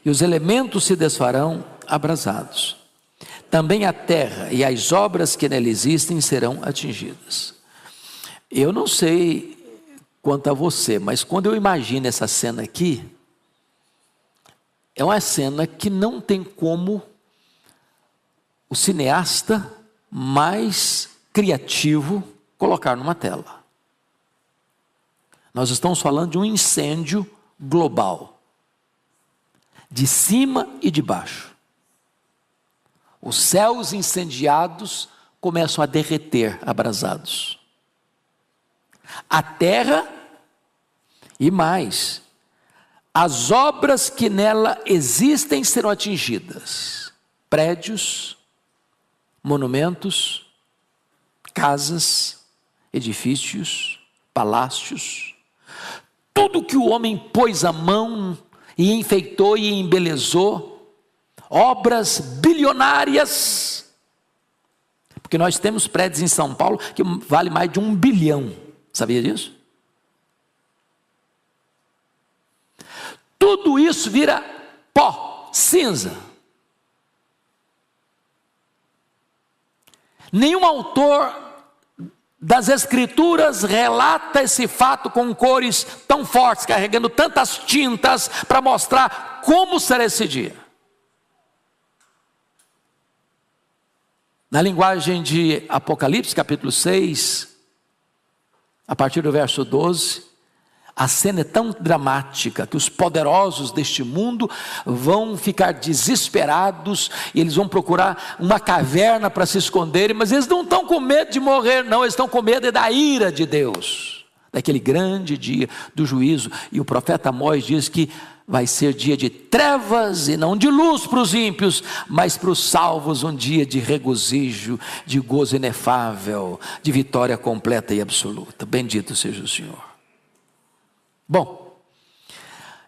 e os elementos se desfarão abrasados. Também a terra e as obras que nela existem serão atingidas. Eu não sei quanto a você, mas quando eu imagino essa cena aqui, é uma cena que não tem como o cineasta mais criativo colocar numa tela. Nós estamos falando de um incêndio global, de cima e de baixo. Os céus incendiados começam a derreter, abrasados. A terra e mais, as obras que nela existem serão atingidas. Prédios, monumentos, casas, edifícios, palácios. Tudo que o homem pôs a mão e enfeitou e embelezou. Obras bilionárias. Porque nós temos prédios em São Paulo que vale mais de 1 bilhão. Sabia disso? Tudo isso vira pó, cinza. Nenhum autor das Escrituras relata esse fato com cores tão fortes, carregando tantas tintas para mostrar como será esse dia. Na linguagem de Apocalipse, capítulo 6, a partir do verso 12, a cena é tão dramática que os poderosos deste mundo vão ficar desesperados e eles vão procurar uma caverna para se esconderem, mas eles não estão com medo de morrer, não, eles estão com medo da ira de Deus, daquele grande dia do juízo. E o profeta Amós diz que vai ser dia de trevas e não de luz para os ímpios, mas para os salvos um dia de regozijo, de gozo inefável, de vitória completa e absoluta. Bendito seja o Senhor. Bom,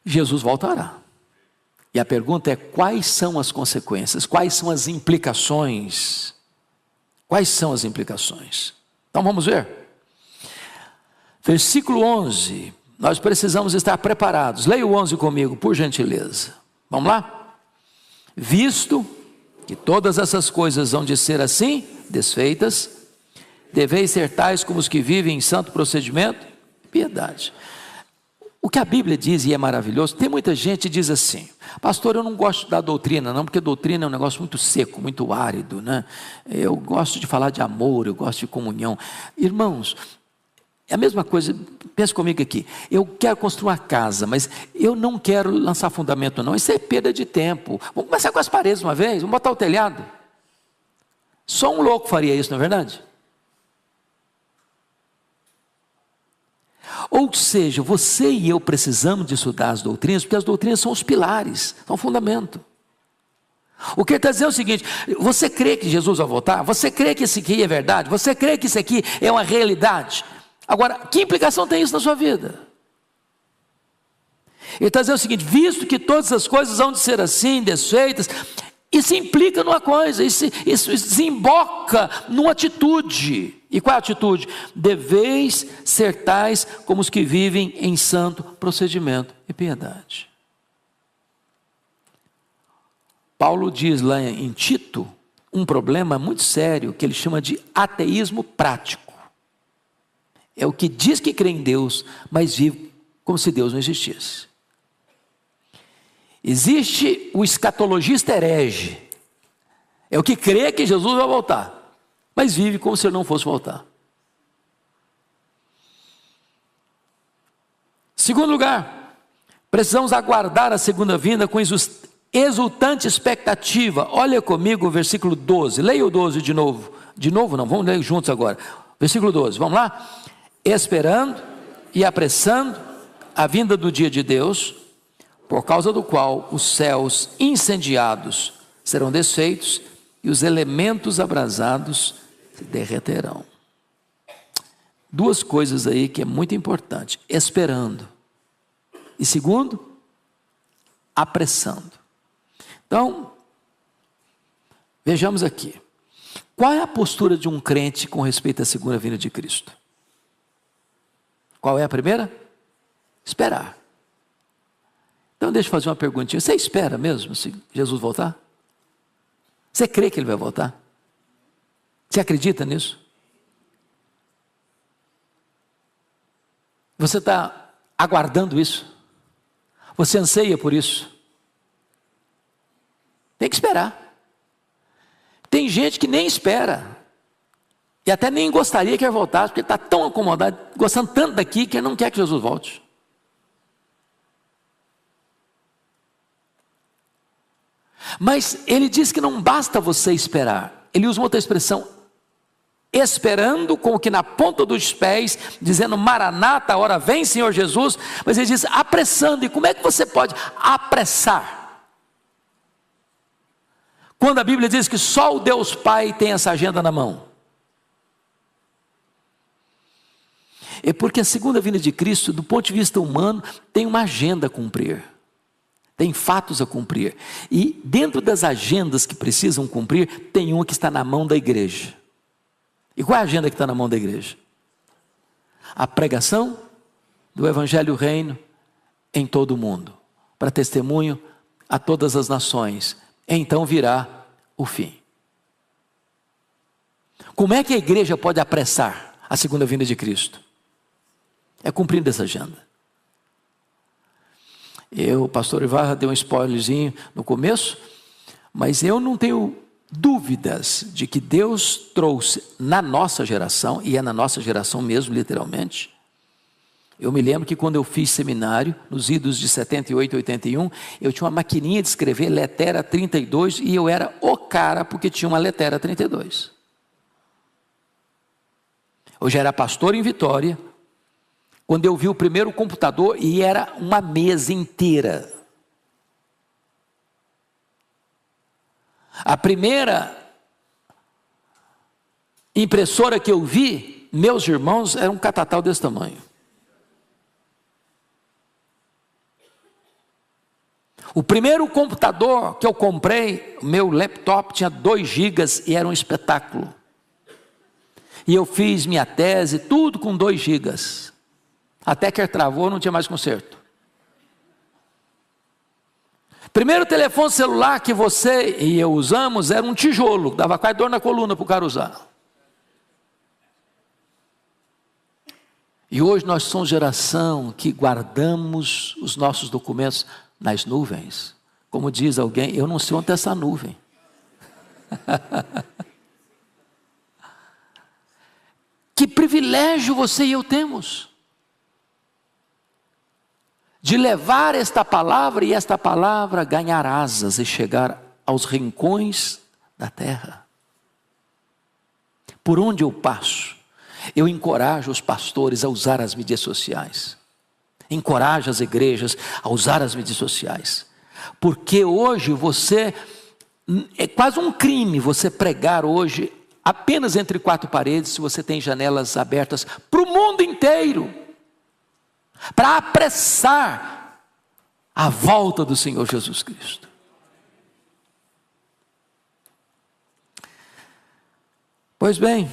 Jesus voltará. E a pergunta é: quais são as consequências? Quais são as implicações? Quais são as implicações? Então vamos ver. Versículo 11. Nós precisamos estar preparados. Leia o 11 comigo, por gentileza. Vamos lá? Visto que todas essas coisas hão de ser assim, desfeitas, deveis ser tais como os que vivem em santo procedimento e piedade. O que a Bíblia diz, e é maravilhoso, tem muita gente que diz assim: pastor, eu não gosto da doutrina não, porque doutrina é um negócio muito seco, muito árido, né? Eu gosto de falar de amor, eu gosto de comunhão. Irmãos, é a mesma coisa, pensa comigo aqui, eu quero construir uma casa, mas eu não quero lançar fundamento não, isso é perda de tempo. Vamos começar com as paredes uma vez, vamos botar o telhado. Só um louco faria isso, não é verdade? Ou seja, você e eu precisamos de estudar as doutrinas, porque as doutrinas são os pilares, são o fundamento. O que ele está dizendo é o seguinte: você crê que Jesus vai voltar? Você crê que isso aqui é verdade? Você crê que isso aqui é uma realidade? Agora, que implicação tem isso na sua vida? Ele está dizendo o seguinte: visto que todas as coisas vão de ser assim, desfeitas, isso implica numa coisa, isso desemboca numa atitude. E qual é a atitude? Deveis ser tais como os que vivem em santo procedimento e piedade. Paulo diz lá em Tito um problema muito sério que ele chama de ateísmo prático. É o que diz que crê em Deus, mas vive como se Deus não existisse. Existe o escatologista herege, é o que crê que Jesus vai voltar, mas vive como se ele não fosse voltar. Segundo lugar, precisamos aguardar a segunda vinda com exultante expectativa. Olha comigo o versículo 12, leia o 12 de novo. De novo não, vamos ler juntos agora. Versículo 12, vamos lá? Esperando e apressando a vinda do dia de Deus, por causa do qual os céus incendiados serão desfeitos e os elementos abrasados se derreterão. Duas coisas aí que é muito importante: esperando, e segundo, apressando. Então, vejamos aqui, qual é a postura de um crente com respeito à segunda vinda de Cristo? Qual é a primeira? Esperar. Então deixa eu fazer uma perguntinha: você espera mesmo se Jesus voltar? Você crê que Ele vai voltar? Você acredita nisso? Você está aguardando isso? Você anseia por isso? Tem que esperar. Tem gente que nem espera, e até nem gostaria que ele voltasse, porque está tão acomodado, gostando tanto daqui, que ele não quer que Jesus volte. Mas ele diz que não basta você esperar. Ele usa uma outra expressão: esperando com o que na ponta dos pés, dizendo Maranata, ora vem Senhor Jesus. Mas ele diz apressando. E como é que você pode apressar? Quando a Bíblia diz que só o Deus Pai tem essa agenda na mão. É porque a segunda vinda de Cristo, do ponto de vista humano, tem uma agenda a cumprir. Tem fatos a cumprir. E dentro das agendas que precisam cumprir, tem uma que está na mão da igreja. E qual é a agenda que está na mão da igreja? A pregação do Evangelho Reino em todo o mundo, para testemunho a todas as nações. Então virá o fim. Como é que a igreja pode apressar a segunda vinda de Cristo? É cumprindo essa agenda. O pastor Ivarra deu um spoilerzinho no começo, mas eu não tenho dúvidas de que Deus trouxe na nossa geração, e é na nossa geração mesmo, literalmente. Eu me lembro que quando eu fiz seminário, nos idos de 78 e 81, eu tinha uma maquininha de escrever Letera 32, e eu era o cara porque tinha uma Letera 32. Eu já era pastor em Vitória, quando eu vi o primeiro computador, e era uma mesa inteira. A primeira impressora que eu vi, meus irmãos, era um catatal desse tamanho. O primeiro computador que eu comprei, o meu laptop tinha 2 gigas e era um espetáculo. E eu fiz minha tese, tudo com 2 gigas. Até que ele travou, não tinha mais conserto. Primeiro telefone celular que você e eu usamos era um tijolo, dava quase dor na coluna para o cara usar. E hoje nós somos geração que guardamos os nossos documentos nas nuvens. Como diz alguém, eu não sei onde é essa nuvem. Que privilégio você e eu temos de levar esta palavra, e esta palavra ganhar asas e chegar aos rincões da terra. Por onde eu passo, eu encorajo os pastores a usar as mídias sociais. Encorajo as igrejas a usar as mídias sociais. Porque hoje é quase um crime você pregar hoje apenas entre quatro paredes, se você tem janelas abertas para o mundo inteiro, para apressar a volta do Senhor Jesus Cristo. Pois bem,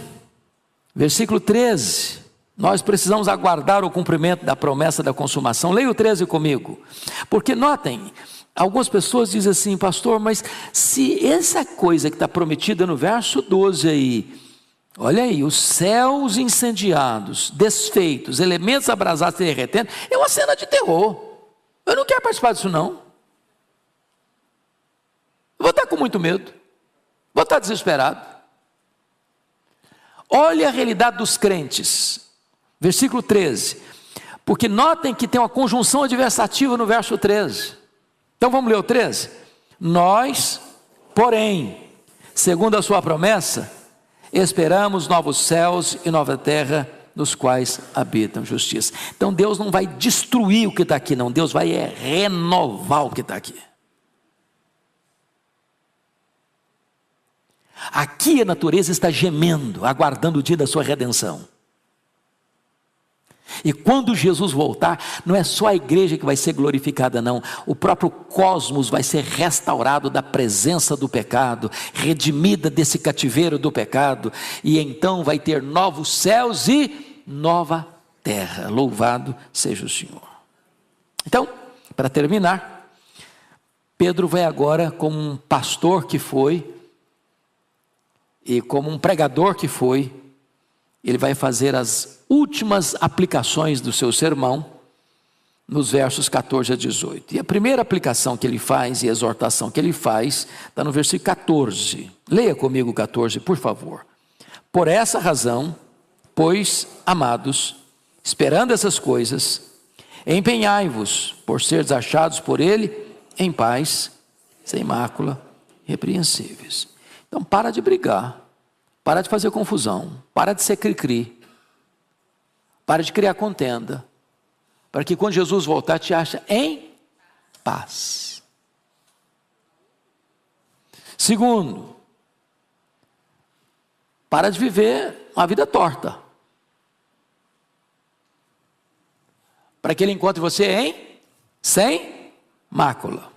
versículo 13, nós precisamos aguardar o cumprimento da promessa da consumação. Leia o 13 comigo, porque notem, algumas pessoas dizem assim: pastor, mas se essa coisa que está prometida no verso 12 aí, olha aí, os céus incendiados, desfeitos, elementos abrasados e derretendo, é uma cena de terror. Eu não quero participar disso não. Eu vou estar com muito medo, vou estar desesperado. Olha a realidade dos crentes, versículo 13, porque notem que tem uma conjunção adversativa no verso 13. Então vamos ler o 13? Nós, porém, segundo a sua promessa, esperamos novos céus e nova terra, nos quais habitam justiça. Então Deus não vai destruir o que está aqui não, Deus vai renovar o que está aqui. Aqui a natureza está gemendo, aguardando o dia da sua redenção. E quando Jesus voltar, não é só a igreja que vai ser glorificada não, o próprio cosmos vai ser restaurado da presença do pecado, redimida desse cativeiro do pecado, e então vai ter novos céus e nova terra. Louvado seja o Senhor. Então, para terminar, Pedro vai agora, como um pastor que foi, e como um pregador que foi, ele vai fazer as últimas aplicações do seu sermão, nos versos 14 a 18. E a primeira aplicação que ele faz, e exortação que ele faz, está no versículo 14. Leia comigo o 14, por favor. Por essa razão, pois, amados, esperando essas coisas, empenhai-vos por seres achados por ele em paz, sem mácula, irrepreensíveis. Então para de brigar, para de fazer confusão, para de ser cri-cri, para de criar contenda, para que quando Jesus voltar te ache em paz. Segundo, para de viver uma vida torta, para que ele encontre você sem mácula.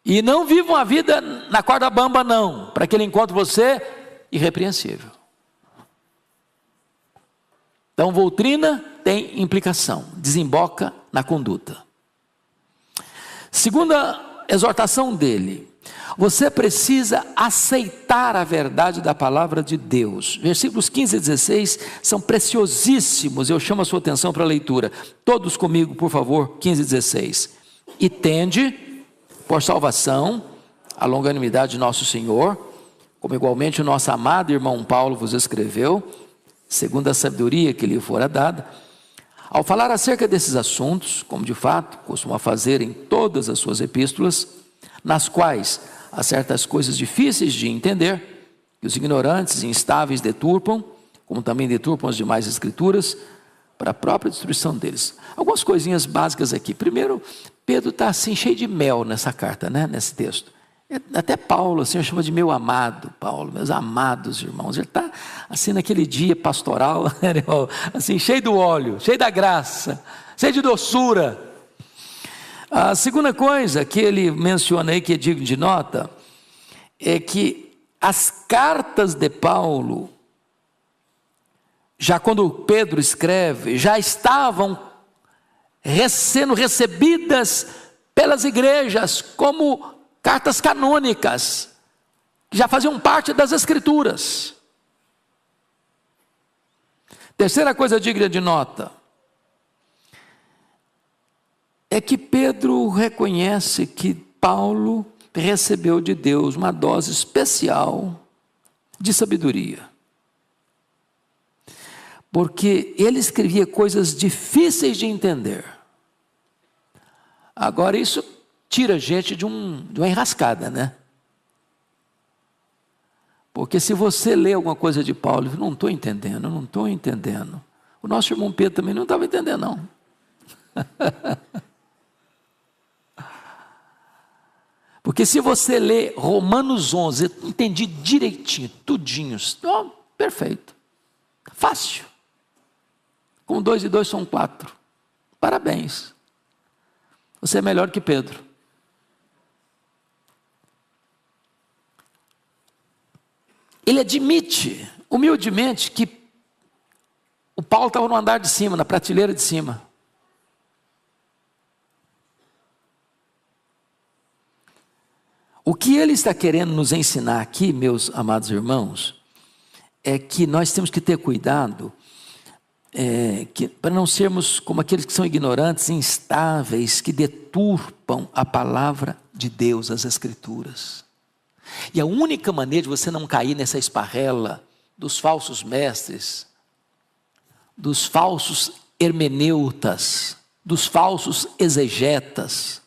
E não viva uma vida na corda bamba não, para que ele encontre você irrepreensível. Então doutrina tem implicação, desemboca na conduta. Segunda exortação dele, você precisa aceitar a verdade da palavra de Deus. Versículos 15 e 16 são preciosíssimos, eu chamo a sua atenção para a leitura. Todos comigo, por favor, 15 e 16. E tende por salvação a longanimidade de nosso Senhor, como igualmente o nosso amado irmão Paulo vos escreveu, segundo a sabedoria que lhe fora dada, ao falar acerca desses assuntos, como de fato costuma fazer em todas as suas epístolas, nas quais há certas coisas difíceis de entender, que os ignorantes e instáveis deturpam, como também deturpam as demais escrituras, para a própria destruição deles. Algumas coisinhas básicas aqui. Primeiro, Pedro está assim cheio de mel nessa carta, né? Nesse texto. Até Paulo, assim, chama de meu amado Paulo, meus amados irmãos. Ele está assim naquele dia pastoral, assim cheio do óleo, cheio da graça, cheio de doçura. A segunda coisa que ele menciona aí, que é digno de nota, é que as cartas de Paulo, já quando Pedro escreve, já estavam sendo recebidas pelas igrejas como cartas canônicas, que já faziam parte das escrituras. Terceira coisa digna de nota, é que Pedro reconhece que Paulo recebeu de Deus uma dose especial de sabedoria. Porque ele escrevia coisas difíceis de entender. Agora isso tira a gente de uma enrascada, né? Porque se você lê alguma coisa de Paulo, eu não estou entendendo, não estou entendendo. O nosso irmão Pedro também não estava entendendo, não. Porque se você lê Romanos 11, eu entendi direitinho, tudinho, perfeito, fácil. Com 2 e 2 são 4. Parabéns. Você é melhor que Pedro. Ele admite, humildemente, que o Paulo estava no andar de cima, na prateleira de cima. O que ele está querendo nos ensinar aqui, meus amados irmãos, é que nós temos que ter cuidado para não sermos como aqueles que são ignorantes, instáveis, que deturpam a palavra de Deus, as Escrituras. E a única maneira de você não cair nessa esparrela dos falsos mestres, dos falsos hermeneutas, dos falsos exegetas,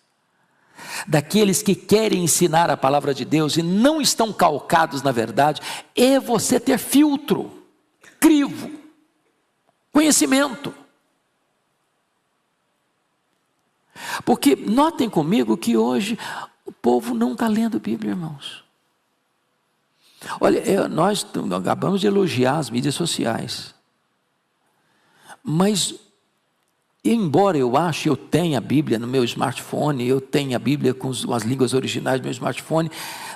daqueles que querem ensinar a palavra de Deus e não estão calcados na verdade, é você ter filtro, crivo, conhecimento. Porque notem comigo que hoje o povo não está lendo Bíblia, irmãos. Olha, nós acabamos de elogiar as mídias sociais, mas embora eu tenha a Bíblia no meu smartphone, eu tenha a Bíblia com as línguas originais do meu smartphone,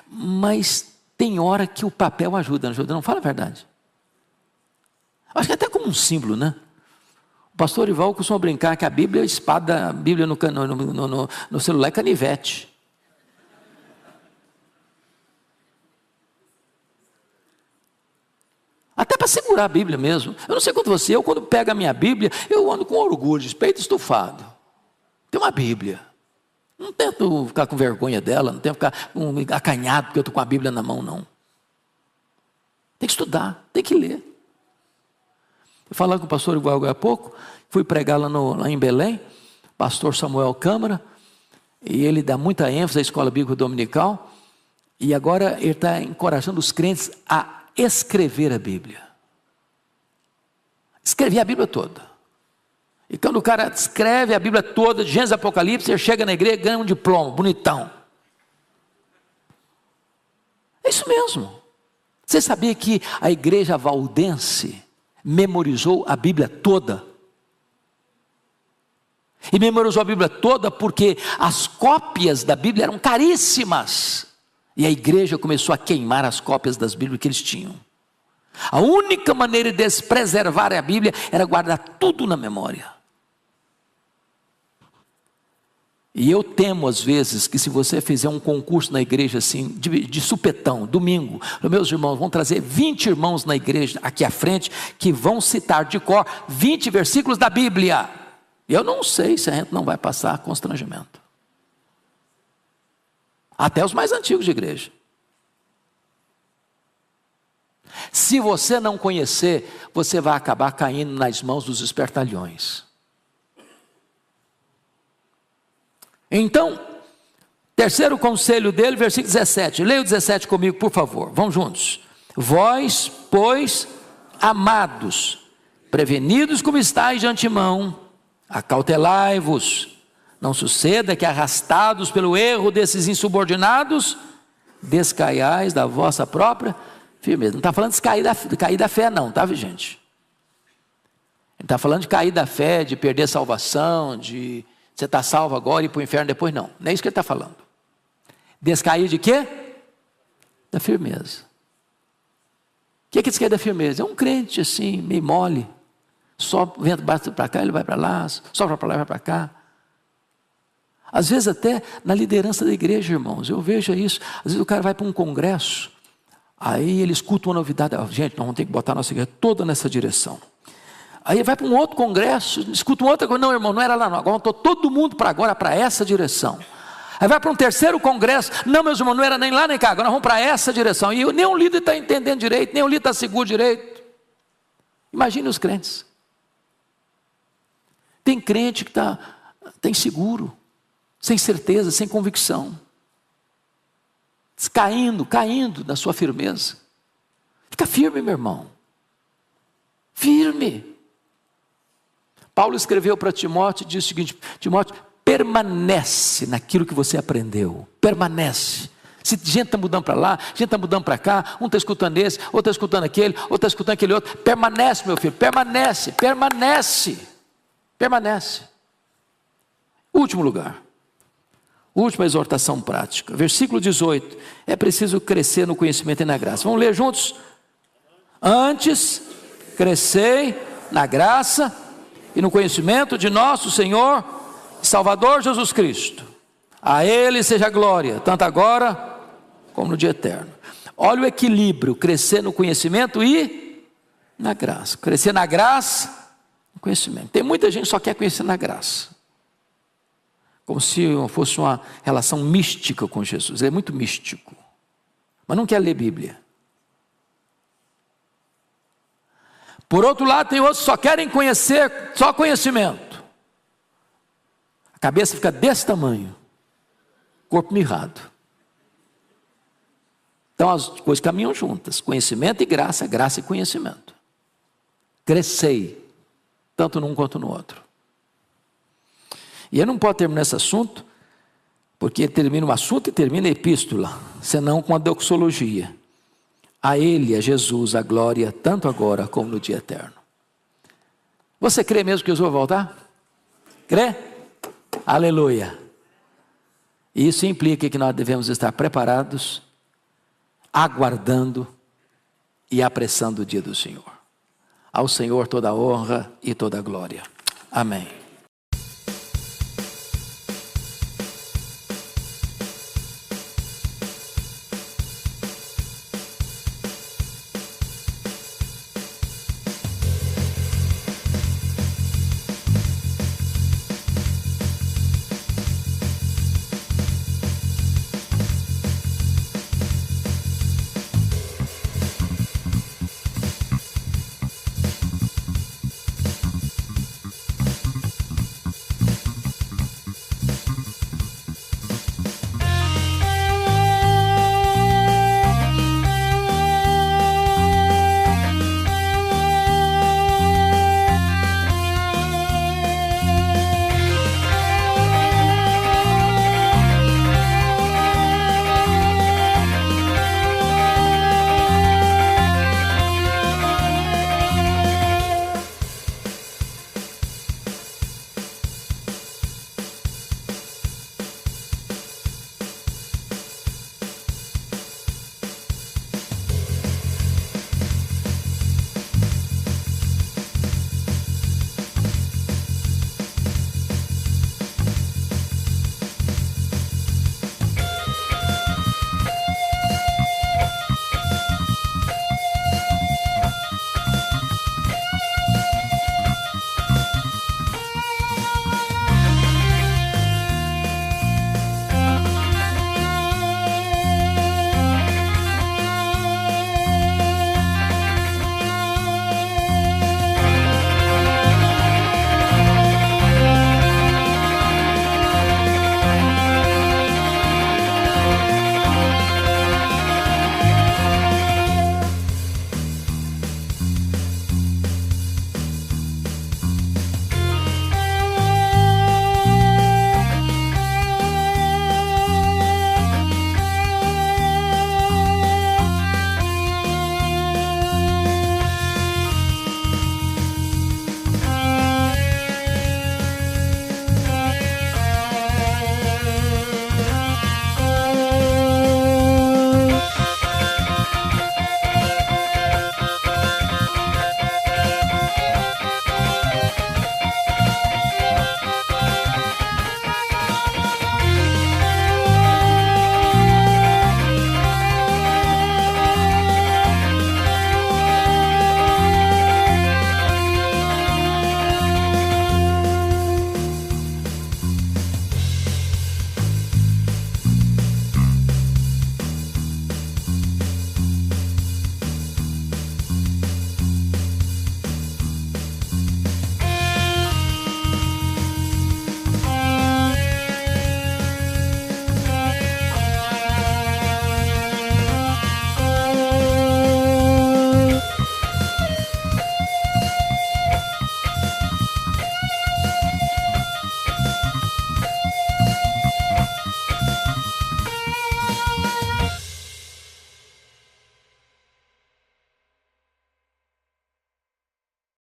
mas tem hora que o papel ajuda, não fala a verdade? Acho que até como um símbolo, né? O pastor Ival costuma brincar que a Bíblia é espada, a Bíblia no celular é canivete. Até para segurar a Bíblia mesmo. Eu não sei quanto você, eu quando pego a minha Bíblia, eu ando com orgulho, de peito estufado. Tem uma Bíblia. Não tento ficar com vergonha dela, não tento ficar acanhado porque eu estou com a Bíblia na mão, não. Tem que estudar, tem que ler. Eu falava com o pastor igual agora há pouco, fui pregar lá em Belém, pastor Samuel Câmara, e ele dá muita ênfase à escola bíblica dominical, e agora ele está encorajando os crentes a escrever a Bíblia. Escrever a Bíblia toda. E quando o cara escreve a Bíblia toda, de Gênesis a Apocalipse, ele chega na igreja e ganha um diploma, bonitão. É isso mesmo. Você sabia que a igreja valdense memorizou a Bíblia toda? E memorizou a Bíblia toda porque as cópias da Bíblia eram caríssimas. E a igreja começou a queimar as cópias das Bíblias que eles tinham. A única maneira de eles preservarem a Bíblia era guardar tudo na memória. E eu temo às vezes que se você fizer um concurso na igreja assim, de supetão, domingo, meus irmãos, vão trazer 20 irmãos na igreja aqui à frente, que vão citar de cor 20 versículos da Bíblia. Eu não sei se a gente não vai passar constrangimento. Até os mais antigos de igreja. Se você não conhecer, você vai acabar caindo nas mãos dos espertalhões. Então, terceiro conselho dele, versículo 17. Leia o 17 comigo, por favor. Vamos juntos. Vós, pois, amados, prevenidos como estáis de antemão, acautelai-vos. Não suceda que, arrastados pelo erro desses insubordinados, descaiais da vossa própria firmeza. Não está falando de cair da fé não, tá, gente? Ele está falando de cair da fé, de perder salvação, de você estar salvo agora e ir para o inferno depois, não. Não é isso que ele está falando. Descair de quê? Da firmeza. O que é que descair da firmeza? É um crente assim, meio mole. Só o vento bate para cá, ele vai para lá, sopra para lá, vai para cá. Às vezes até na liderança da igreja, irmãos, eu vejo isso. Às vezes o cara vai para um congresso, aí ele escuta uma novidade, gente, nós vamos ter que botar a nossa igreja toda nessa direção. Aí ele vai para um outro congresso, escuta uma outra coisa, não, irmão, não era lá não, agora estou todo mundo para agora, para essa direção. Aí vai para um terceiro congresso, não, meus irmãos, não era nem lá nem cá, agora nós vamos para essa direção. E nenhum líder está entendendo direito, nenhum líder está seguro direito. Imagine os crentes. Tem crente que está inseguro, sem certeza, sem convicção, caindo da sua firmeza. Fica firme, meu irmão. Firme. Paulo escreveu para Timóteo e disse o seguinte: Timóteo, permanece naquilo que você aprendeu. Permanece. Se gente está mudando para lá, gente está mudando para cá, um está escutando esse, outro está escutando aquele, outro está escutando aquele outro. Permanece, meu filho, permanece, permanece, permanece. Último lugar, última exortação prática, versículo 18. É preciso crescer no conhecimento e na graça. Vamos ler juntos? Antes, crescei na graça e no conhecimento de nosso Senhor e Salvador Jesus Cristo. A Ele seja a glória, tanto agora como no dia eterno. Olha o equilíbrio: crescer no conhecimento e na graça. Crescer na graça, no conhecimento. Tem muita gente que só quer conhecer na graça, como se fosse uma relação mística com Jesus. Ele é muito místico, mas não quer ler Bíblia. Por outro lado, tem outros que só querem conhecer, só conhecimento. A cabeça fica desse tamanho, corpo mirrado. Então as coisas caminham juntas: conhecimento e graça, graça e conhecimento. Crescei, tanto num quanto no outro. E eu não posso terminar esse assunto, porque termina o assunto e termina a epístola, senão com a doxologia. A Ele, a Jesus, a glória, tanto agora como no dia eterno. Você crê mesmo que Jesus vai voltar? Crê? Aleluia. Isso implica que nós devemos estar preparados, aguardando e apressando o dia do Senhor. Ao Senhor toda a honra e toda a glória. Amém.